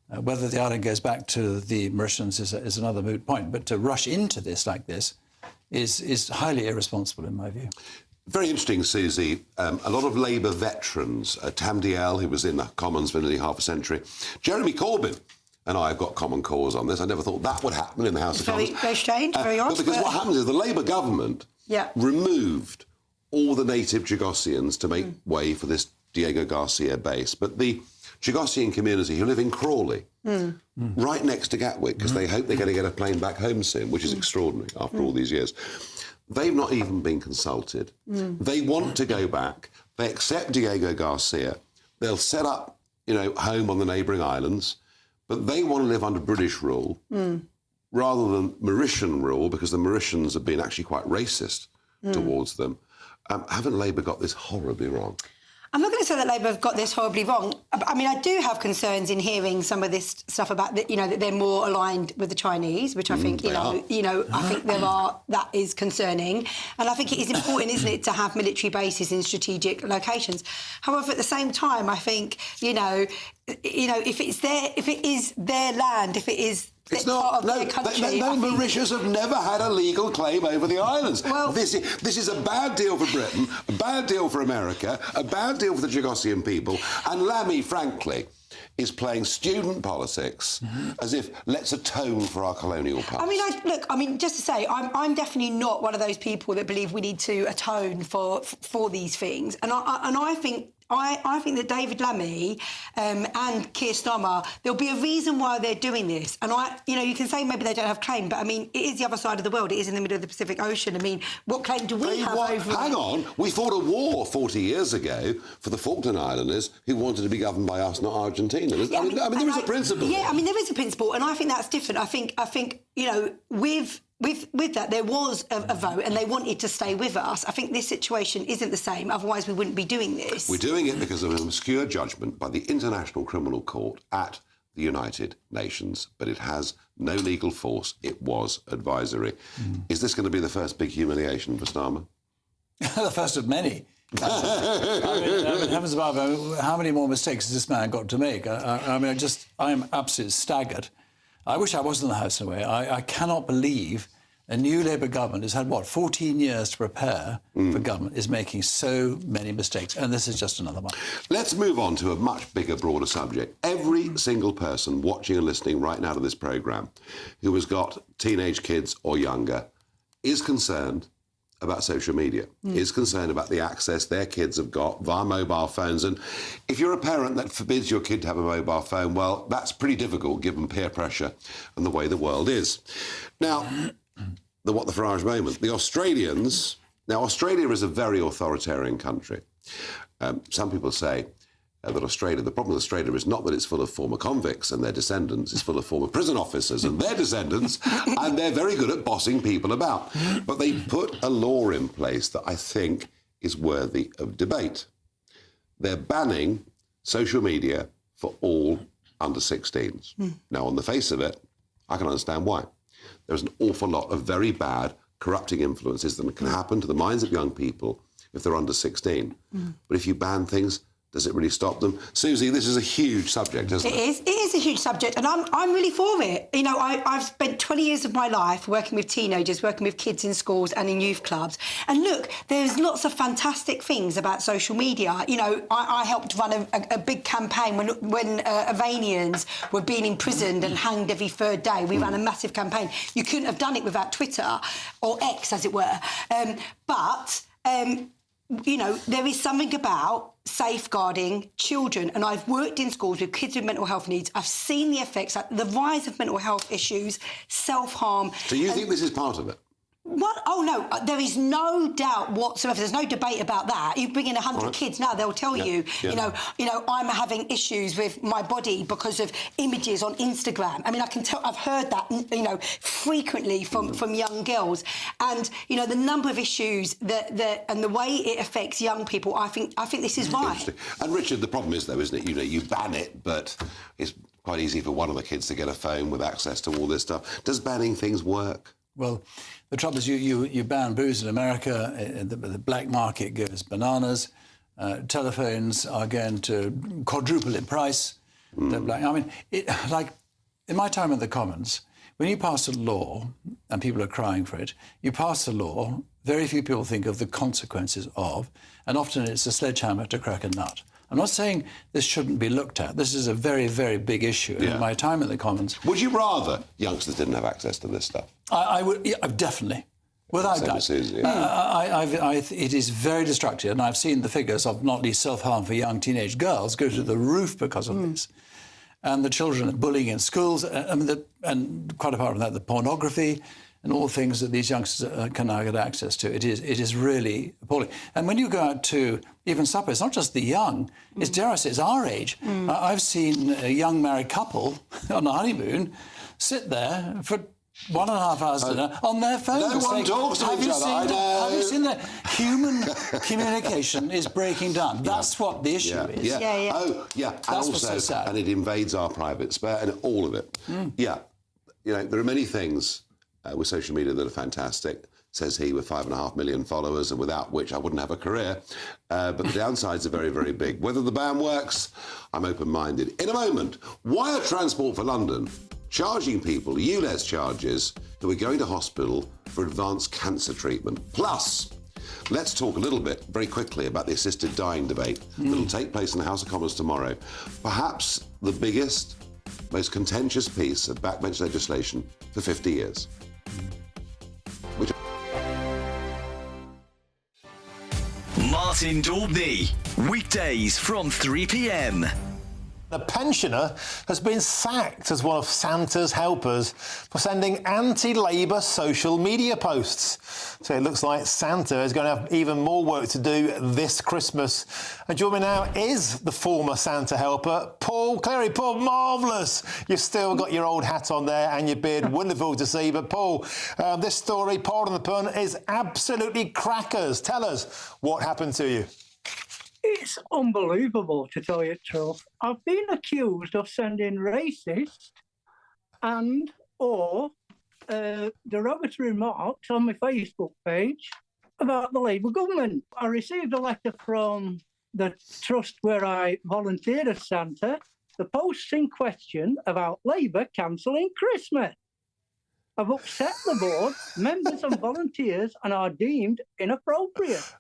Whether the island goes back to the Mauritians is another moot point, but to rush into this like this is highly irresponsible in my view. Very interesting, Susie. A lot of Labour veterans, Tam Diel, who was in the Commons for nearly half a century, Jeremy Corbyn and I have got common cause on this. I never thought that would happen in the House of Commons. Very strange, very odd. Because what happens is the Labour government removed all the native Chagossians to make way for this Diego Garcia base. But the Chagossian community who live in Crawley, right next to Gatwick, because they hope they're going to get a plane back home soon, which is extraordinary after all these years. They've not even been consulted. They want to go back. They accept Diego Garcia. They'll set up, home on the neighbouring islands, but they want to live under British rule rather than Mauritian rule, because the Mauritians have been actually quite racist towards them. Haven't Labour got this horribly wrong? I'm not going to say that Labour have got this horribly wrong. I mean, I do have concerns in hearing some of this stuff about that. That they're more aligned with the Chinese, which I think I think that is concerning, and I think it is important, isn't it, to have military bases in strategic locations. However, at the same time, I think if it is their land, if it is. It's not. No, Mauritius have never had a legal claim over the islands. Well, this is a bad deal for Britain, a bad deal for America, a bad deal for the Chagossian people. And Lammy, frankly, is playing student politics as if let's atone for our colonial past. I mean, just to say, I'm definitely not one of those people that believe we need to atone for these things. And I think. I think that David Lammy and Keir Starmer, there'll be a reason why they're doing this. And you can say maybe they don't have claim, but I mean, it is the other side of the world. It is in the middle of the Pacific Ocean. I mean, what claim do we have over it? Hang on, we fought a war 40 years ago for the Falkland Islanders who wanted to be governed by us, not Argentina. I mean, there is a principle. Yeah, I mean, there is a principle, and I think that's different. I think with that, there was a vote and they wanted to stay with us. I think this situation isn't the same, otherwise we wouldn't be doing this. We're doing it because of an obscure judgment by the International Criminal Court at the United Nations, but it has no legal force. It was advisory. Is this going to be the first big humiliation for Starmer? The first of many. I mean, heavens above, how many more mistakes has this man got to make? I am absolutely staggered. I wish I was in the House in a way. I cannot believe a new Labour government has had, 14 years to prepare for government, is making so many mistakes, and this is just another one. Let's move on to a much bigger, broader subject. Every single person watching and listening right now to this programme who has got teenage kids or younger is concerned about social media, is concerned about the access their kids have got via mobile phones. And if you're a parent that forbids your kid to have a mobile phone, well, that's pretty difficult given peer pressure and the way the world is. Now, the What the Farage moment. The Australians... Now, Australia is a very authoritarian country. Some people say that the problem with Australia is not that it's full of former convicts and their descendants, it's full of former prison officers and their descendants, and they're very good at bossing people about. But they put a law in place that I think is worthy of debate. They're banning social media for all under 16s. Now, on the face of it, I can understand why. There's an awful lot of very bad, corrupting influences that can happen to the minds of young people if they're under 16. But if you ban things, does it really stop them? Susie, this is a huge subject, isn't it? It is a huge subject, and I'm really for it. I've spent 20 years of my life working with teenagers, working with kids in schools and in youth clubs. And look, there's lots of fantastic things about social media. I helped run a big campaign when Iranians were being imprisoned and hanged every third day. We ran a massive campaign. You couldn't have done it without Twitter, or X, as it were. There is something about safeguarding children, and I've worked in schools with kids with mental health needs. I've seen the effects, like the rise of mental health issues, self-harm. So you think this is part of it? What? Oh, no, there is no doubt whatsoever. There's no debate about that. You bring in 100 kids now, they'll tell you, I'm having issues with my body because of images on Instagram. I mean, I can tell, I've heard that, frequently from young girls. And, the number of issues and the way it affects young people, I think this is right. And Richard, the problem is, though, isn't it, you ban it, but it's quite easy for one of the kids to get a phone with access to all this stuff. Does banning things work? Well, the trouble is you ban booze in America, the black market goes bananas, telephones are going to quadruple in price. I mean, like in my time in the Commons, when you pass a law, and people are crying for it, you pass a law, very few people think of the consequences of, and often it's a sledgehammer to crack a nut. I'm not saying this shouldn't be looked at. This is a very, very big issue. Yeah. In my time in the Commons... Would you rather youngsters didn't have access to this stuff? I would, yeah, definitely. Without doubt. It is very destructive, and I've seen the figures of not least self-harm for young teenage girls go to the roof because of this. And the children are bullying in schools, and quite apart from that, the pornography and all things that these youngsters can now get access to. It is really appalling. And when you go out to even supper, it's not just the young, it's, dare I say, it's our age. I've seen a young married couple on a honeymoon sit there for 1.5 hours dinner on their phones. No one talks to each other. Have you seen that? Human communication is breaking down. That's what the issue is. Oh, yeah. That's and what's also, so sad. And it invades our private sphere and all of it. Yeah. You know, there are many things with social media that are fantastic, says he, with 5.5 million followers, and without which I wouldn't have a career. But the downsides are very, very big. Whether the ban works, I'm open-minded. In a moment, why are Transport for London charging people ULEZ charges who are going to hospital for advanced cancer treatment? Plus, let's talk a little bit, very quickly, about the assisted dying debate that will take place in the House of Commons tomorrow. Perhaps the biggest, most contentious piece of backbench legislation for 50 years. Martin Daubney, weekdays from 3 p.m. A pensioner has been sacked as one of Santa's helpers for sending anti-Labour social media posts. So it looks like Santa is going to have even more work to do this Christmas. And joining me now is the former Santa helper, Paul Cleary. Paul, marvellous. You've still got your old hat on there and your beard. Wonderful to see. But Paul, this story, pardon the pun, is absolutely crackers. Tell us what happened to you. It's unbelievable, to tell you the truth. I've been accused of sending racist and or derogatory remarks on my Facebook page about the Labour government. I received a letter from the trust where I volunteered as Santa. The posts in question about Labour cancelling Christmas. I've upset the board, members and volunteers, and are deemed inappropriate.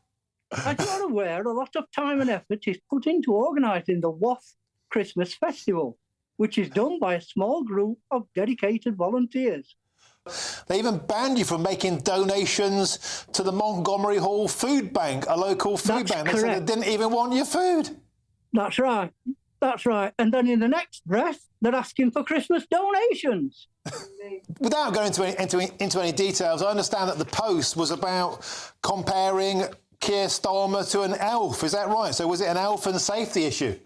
As you're aware, a lot of time and effort is put into organising the Wath Christmas Festival, which is done by a small group of dedicated volunteers. They even banned you from making donations to the Montgomery Hall Food Bank, a local food bank. They said they didn't even want your food. That's right. That's right. And then in the next breath, they're asking for Christmas donations. Without going into any details, I understand that the post was about comparing Keir Starmer to an elf. Is that right? So was it an elf and safety issue?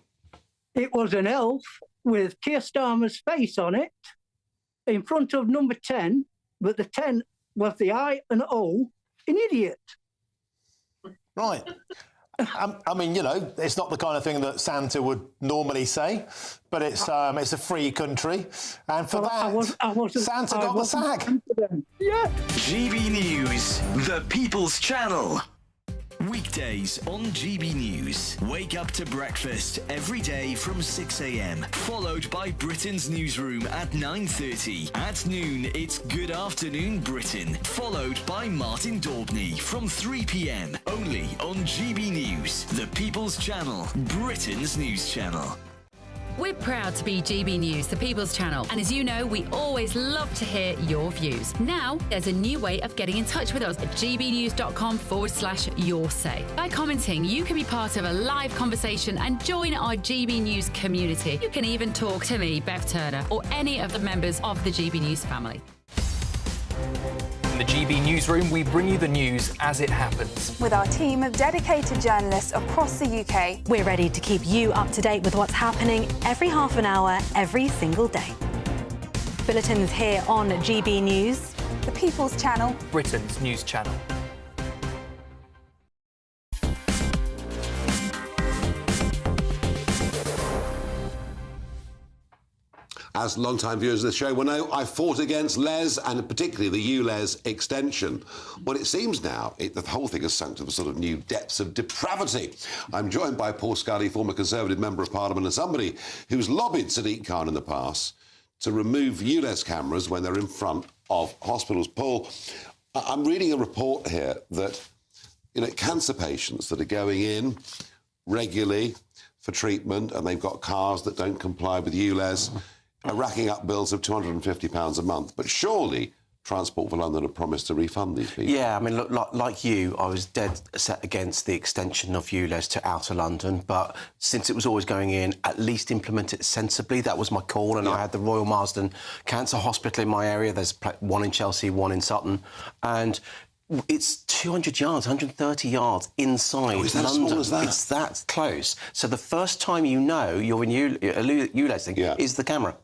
It was an elf with Keir Starmer's face on it in front of number 10, but the 10 was the I and O in idiot. Right. I mean, you know, it's not the kind of thing that Santa would normally say, but it's a free country, and for Santa got the sack. Yeah. GB News, the People's Channel. Weekdays on GB News. Wake up to breakfast every day from 6 a.m. Followed by Britain's newsroom at 9:30. At noon, it's Good Afternoon Britain. Followed by Martin Daubney from 3 p.m. Only on GB News, the People's Channel, Britain's news channel. We're proud to be GB News, the People's Channel, and as you know, we always love to hear your views. Now, there's a new way of getting in touch with us at gbnews.com/yoursay. By commenting, you can be part of a live conversation and join our GB News community. You can even talk to me, Bev Turner, or any of the members of the GB News family. In the GB Newsroom, we bring you the news as it happens. With our team of dedicated journalists across the UK. We're ready to keep you up to date with what's happening every half an hour, every single day. Bulletins here on GB News. The People's Channel. Britain's news channel. as long-time viewers of the show will know, I fought against Les and particularly the ULEZ extension. Well, it seems now the whole thing has sunk to the sort of new depths of depravity. I'm joined by Paul Scully, former Conservative Member of Parliament and somebody who's lobbied Sadiq Khan in the past to remove ULEZ cameras when they're in front of hospitals. Paul, I'm reading a report here that, cancer patients that are going in regularly for treatment and they've got cars that don't comply with ULEZ are racking up bills of £250 a month. But surely Transport for London have promised to refund these people. Yeah, I mean, look, like you, I was dead set against the extension of ULEZ to outer London, but since it was always going in, at least implement it sensibly. That was my call, and I had the Royal Marsden Cancer Hospital in my area. There's one in Chelsea, one in Sutton, and it's 200 yards, 130 yards inside London. Is that as small as that? It's that close. So the first time you know you're in ULEZ thing is the camera.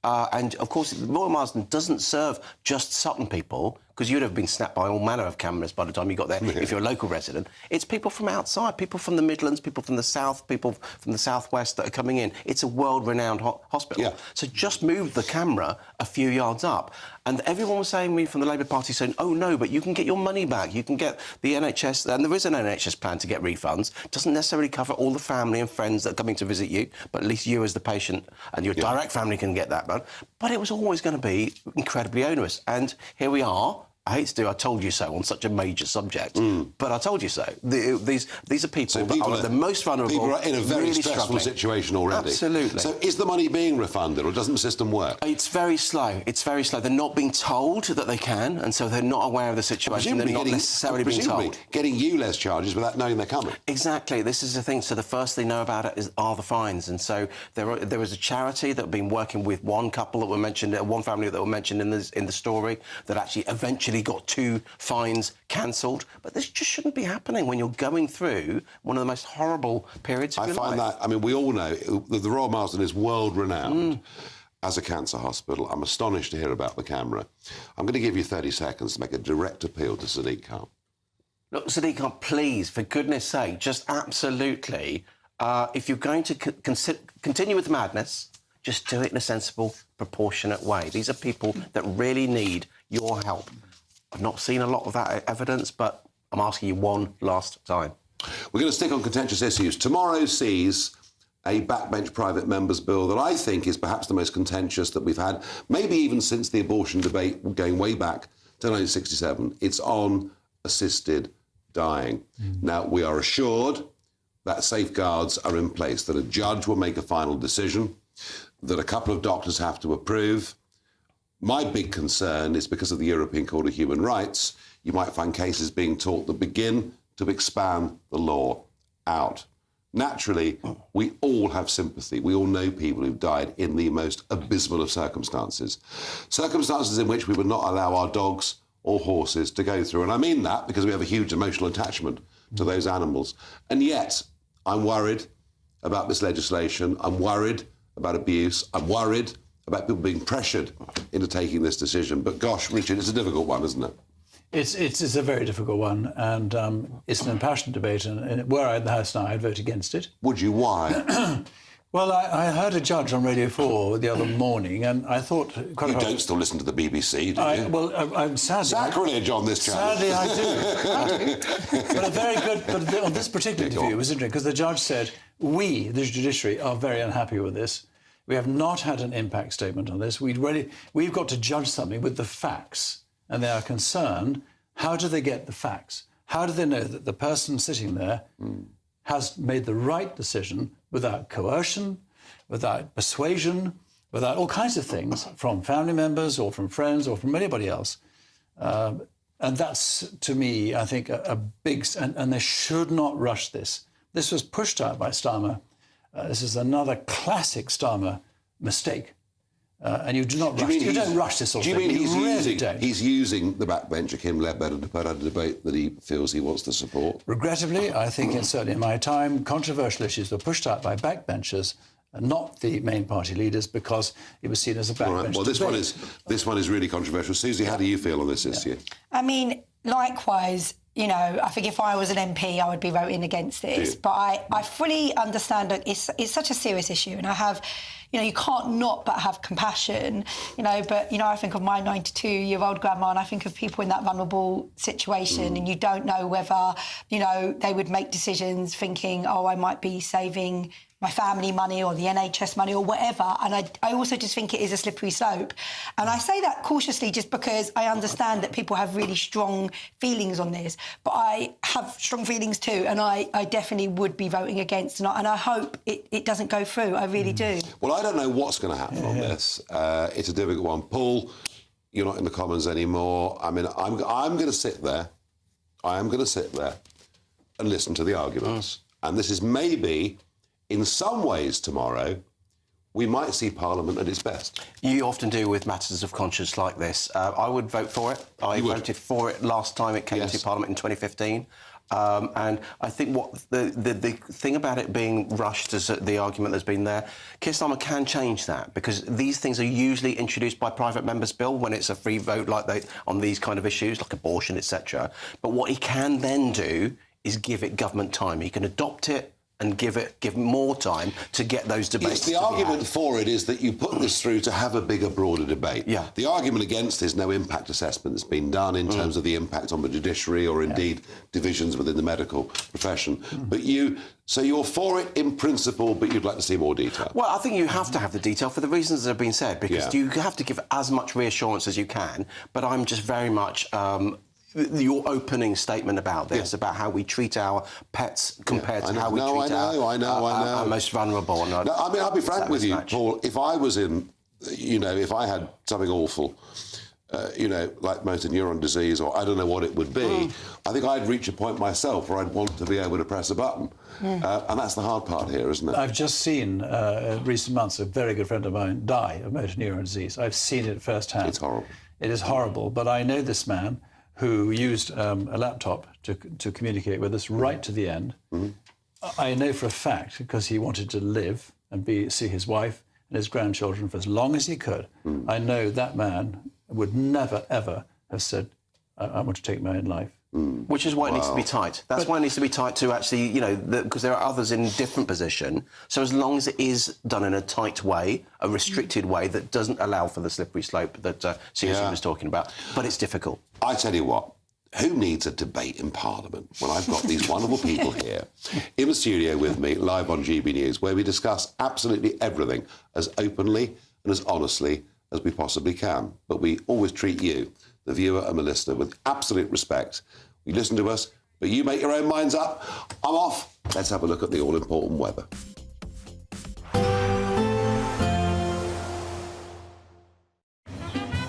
And, of course, Royal Marsden doesn't serve just Sutton people, because you'd have been snapped by all manner of cameras by the time you got there, if you're a local resident. It's people from outside, people from the Midlands, people from the South, people from the South West that are coming in. It's a world-renowned hospital. Yeah. So just move the camera a few yards up. And everyone was saying to me from the Labour Party, saying, oh, no, but you can get your money back. You can get the NHS, and there is an NHS plan to get refunds. Doesn't necessarily cover all the family and friends that are coming to visit you, but at least you as the patient and your direct family can get that one. But it was always going to be incredibly onerous. And here we are. I hate to do I told you so on such a major subject, but I told you so. These are people that are the most vulnerable. People are in a very really stressful situation already. Absolutely. So is the money being refunded, or doesn't the system work? It's very slow. It's very slow. They're not being told that they can, and so they're not aware of the situation. They're not necessarily being told. Getting ULEZ charges without knowing they're coming. Exactly. This is the thing. So the first they know about it are the fines, and so there was a charity that had been working with one couple that were mentioned, one family that were mentioned in the story, that actually eventually got 2 fines cancelled. But this just shouldn't be happening when you're going through one of the most horrible periods of your life. I find that, I mean, we all know that the Royal Marsden is world-renowned as a cancer hospital. I'm astonished to hear about the camera. I'm going to give you 30 seconds to make a direct appeal to Sadiq Khan. Look, Sadiq Khan, please, for goodness sake, just absolutely, if you're going to continue with the madness, just do it in a sensible, proportionate way. These are people that really need your help. I've not seen a lot of that evidence, but I'm asking you one last time. We're going to stick on contentious issues. Tomorrow sees a backbench private members bill that I think is perhaps the most contentious that we've had, maybe even since the abortion debate going way back to 1967. It's on assisted dying. Now, we are assured that safeguards are in place, that a judge will make a final decision, that a couple of doctors have to approve. My big concern is because of the European Court of Human Rights, you might find cases being taught that begin to expand the law out. Naturally, we all have sympathy. We all know people who've died in the most abysmal of circumstances. Circumstances in which we would not allow our dogs or horses to go through. And I mean that because we have a huge emotional attachment to those animals. And yet, I'm worried about this legislation. I'm worried about abuse. I'm worried about people being pressured into taking this decision. But gosh, Richard, it's a difficult one, isn't it? It's a very difficult one, and it's an impassioned debate. And were I in the House now, I'd vote against it. Would you? Why? Well, I heard a judge on Radio 4 the other morning, and I thought... You don't still listen to the BBC, do you? Well, I'm sadly... Sacrilege on this channel. Sadly, I do. But a very good... But on this particular interview, it was interesting, because the judge said, we, the judiciary, are very unhappy with this. We have not had an impact statement on this. We've got to judge something with the facts, and they are concerned, how do they get the facts? How do they know that the person sitting there has made the right decision without coercion, without persuasion, without all kinds of things from family members or from friends or from anybody else? And that's, to me, I think, a big... And they should not rush this. This was pushed out by Starmer. This is another classic Starmer mistake. And you do not rush. You don't rush this sort of thing. Do you mean he's using the backbencher, Kim Ledbetter, to put out a debate that he feels he wants to support? Regrettably, I think certainly in my time, controversial issues were pushed out by backbenchers, and not the main party leaders, because it was seen as a backbench debate. Well, this one is really controversial. Susie, how do you feel on this issue? I mean, likewise, you know, I think if I was an MP, I would be voting against this. But I fully understand that it's such a serious issue, and I have, you know, you can't not but have compassion, you know. But, you know, I think of my 92-year-old grandma, and I think of people in that vulnerable situation, and you don't know whether, you know, they would make decisions thinking, oh, I might be saving my family money or the NHS money or whatever. And I also just think it is a slippery slope. And I say that cautiously just because I understand that people have really strong feelings on this. But I have strong feelings too, and I definitely would be voting against, and I hope it doesn't go through. I really do. Well, I don't know what's going to happen on this. It's a difficult one. Paul, you're not in the Commons anymore. I mean, I'm going to sit there. I am going to sit there and listen to the arguments. And this is maybe, in some ways tomorrow, we might see Parliament at its best. You often do with matters of conscience like this. I would vote for it. I voted for it last time it came to Parliament in 2015. And I think what the thing about it being rushed is the argument that's been there. Keir Starmer can change that, because these things are usually introduced by private members' bill when it's a free vote like on these kind of issues, like abortion, etc. But what he can then do is give it government time. He can adopt it and give more time to get those debates. Yes, the argument for it is that you put this through to have a bigger, broader debate. Yeah. The argument against is no impact assessment that's been done in terms of the impact on the judiciary or indeed divisions within the medical profession. But so you're for it in principle, but you'd like to see more detail. Well, I think you have to have the detail for the reasons that have been said, because you have to give as much reassurance as you can. But I'm just very much your opening statement about this, about how we treat our pets compared to how we treat our most vulnerable. And I mean, I'll be frank with you, Paul. If I was in, you know, if I had something awful, you know, like motor neuron disease, or I don't know what it would be, I think I'd reach a point myself where I'd want to be able to press a button. And that's the hard part here, isn't it? I've just seen, in recent months, a very good friend of mine die of motor neuron disease. I've seen it firsthand. It's horrible. It is horrible, but I know this man who used a laptop to communicate with us right to the end. I know for a fact, because he wanted to live and see his wife and his grandchildren for as long as he could. I know that man would never, ever have said, I want to take my own life. Which is why it needs to be tight. That's why it needs to be tight to actually, you know, because there are others in different position. So as long as it is done in a tight way, a restricted way that doesn't allow for the slippery slope that CSU was talking about, but it's difficult. I tell you what, who needs a debate in Parliament when I've got these wonderful people here in the studio with me, live on GB News, where we discuss absolutely everything as openly and as honestly as we possibly can. But we always treat you, the viewer and the listener, with absolute respect. You listen to us, but you make your own minds up. I'm off. Let's have a look at the all-important weather.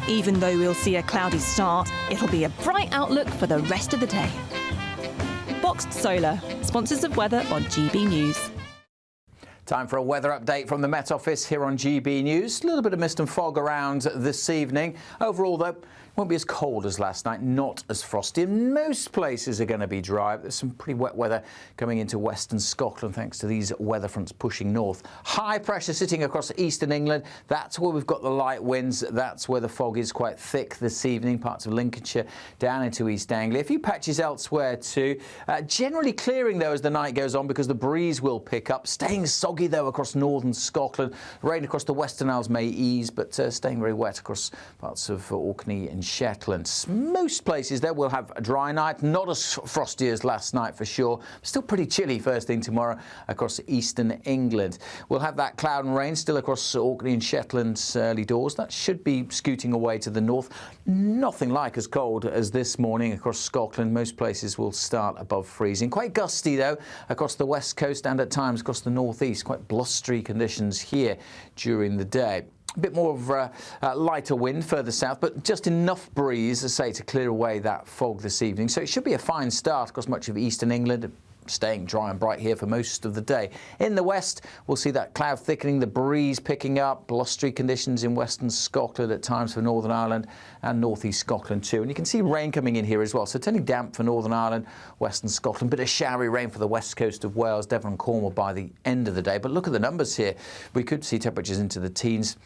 Even though we'll see a cloudy start, it'll be a bright outlook for the rest of the day. Boxed Solar, sponsors of weather on GB News. Time for a weather update from the Met Office here on GB News. A little bit of mist and fog around this evening. Overall, though, it won't be as cold as last night, not as frosty. And most places are going to be dry. There's some pretty wet weather coming into western Scotland thanks to these weather fronts pushing north. High pressure sitting across eastern England. That's where we've got the light winds. That's where the fog is quite thick this evening. Parts of Lincolnshire down into East Anglia. A few patches elsewhere too. Generally clearing, though, as the night goes on because the breeze will pick up. Staying soggy, though, across northern Scotland. Rain across the Western Isles may ease, but staying very wet across parts of Orkney and Shetland. Most places there will have a dry night, not as frosty as last night for sure. Still pretty chilly first thing tomorrow across eastern England. We'll have that cloud and rain still across Orkney and Shetland's early doors. That should be scooting away to the north. Nothing like as cold as this morning across Scotland. Most places will start above freezing. Quite gusty though across the west coast and at times across the northeast. Quite blustery conditions here during the day. A bit more of lighter wind further south, but just enough breeze, as I say, to clear away that fog this evening. So it should be a fine start across much of eastern England. Staying dry and bright here for most of the day. In the west, we'll see that cloud thickening, the breeze picking up, blustery conditions in western Scotland at times for Northern Ireland and northeast Scotland too. And you can see rain coming in here as well. So turning damp for Northern Ireland, western Scotland, bit of showery rain for the west coast of Wales, Devon and Cornwall by the end of the day. But look at the numbers here. We could see temperatures into the teens.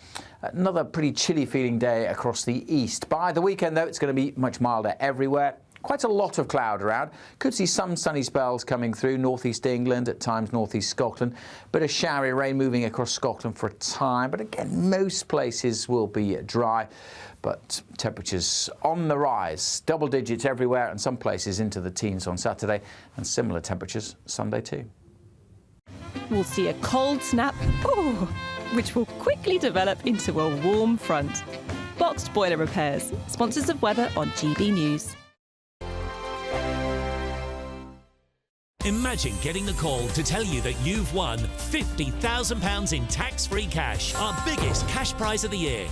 Another pretty chilly feeling day across the east. By the weekend, though, it's going to be much milder everywhere. Quite a lot of cloud around. Could see some sunny spells coming through northeast England, at times northeast Scotland. Bit of showery rain moving across Scotland for a time, but again, most places will be dry. But temperatures on the rise, double digits everywhere, and some places into the teens on Saturday, and similar temperatures Sunday too. We'll see a cold snap, which will quickly develop into a warm front. Boxed Boiler Repairs, sponsors of weather on GB News. Imagine getting a call to tell you that you've won £50,000 in tax-free cash, our biggest cash prize of the year.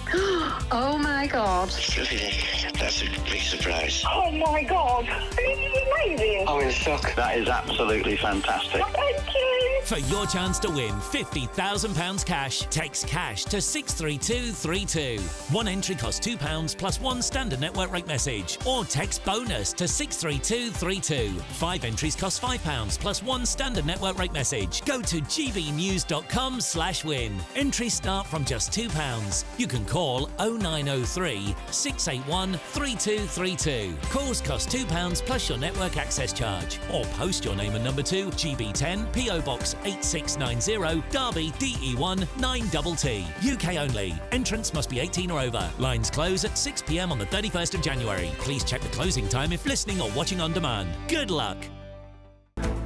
Oh my God. That's a big surprise. Oh my God. This is amazing. I'm in shock. That is absolutely fantastic. Thank you. For your chance to win £50,000 cash, text cash to 63232. One entry costs £2 plus one standard network rate message. Or text bonus to 63232. 5 entries cost £5 plus one standard network rate message. Go to gbnews.com/win. Entries start from just £2. You can call 0903 681 3232. Calls cost £2 plus your network access charge. Or post your name and number to GB10 PO Box 8690 Derby DE1 9TT. UK only. Entrance must be 18 or over. Lines close at 6 p.m. on the 31st of January. Please check the closing time if listening or watching on demand. Good luck.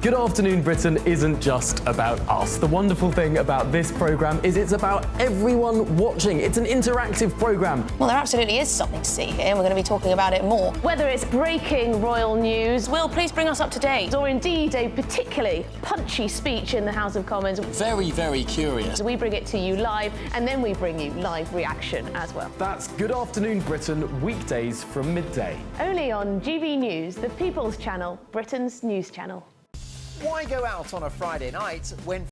Good Afternoon Britain isn't just about us. The wonderful thing about this programme is it's about everyone watching. It's an interactive programme. Well, there absolutely is something to see here, and we're going to be talking about it more. Whether it's breaking royal news, Will, please bring us up to date, or indeed a particularly punchy speech in the House of Commons. Very, very curious. We bring it to you live, and then we bring you live reaction as well. That's Good Afternoon Britain, weekdays from midday. Only on GB News, the People's Channel, Britain's news channel. Why go out on a Friday night when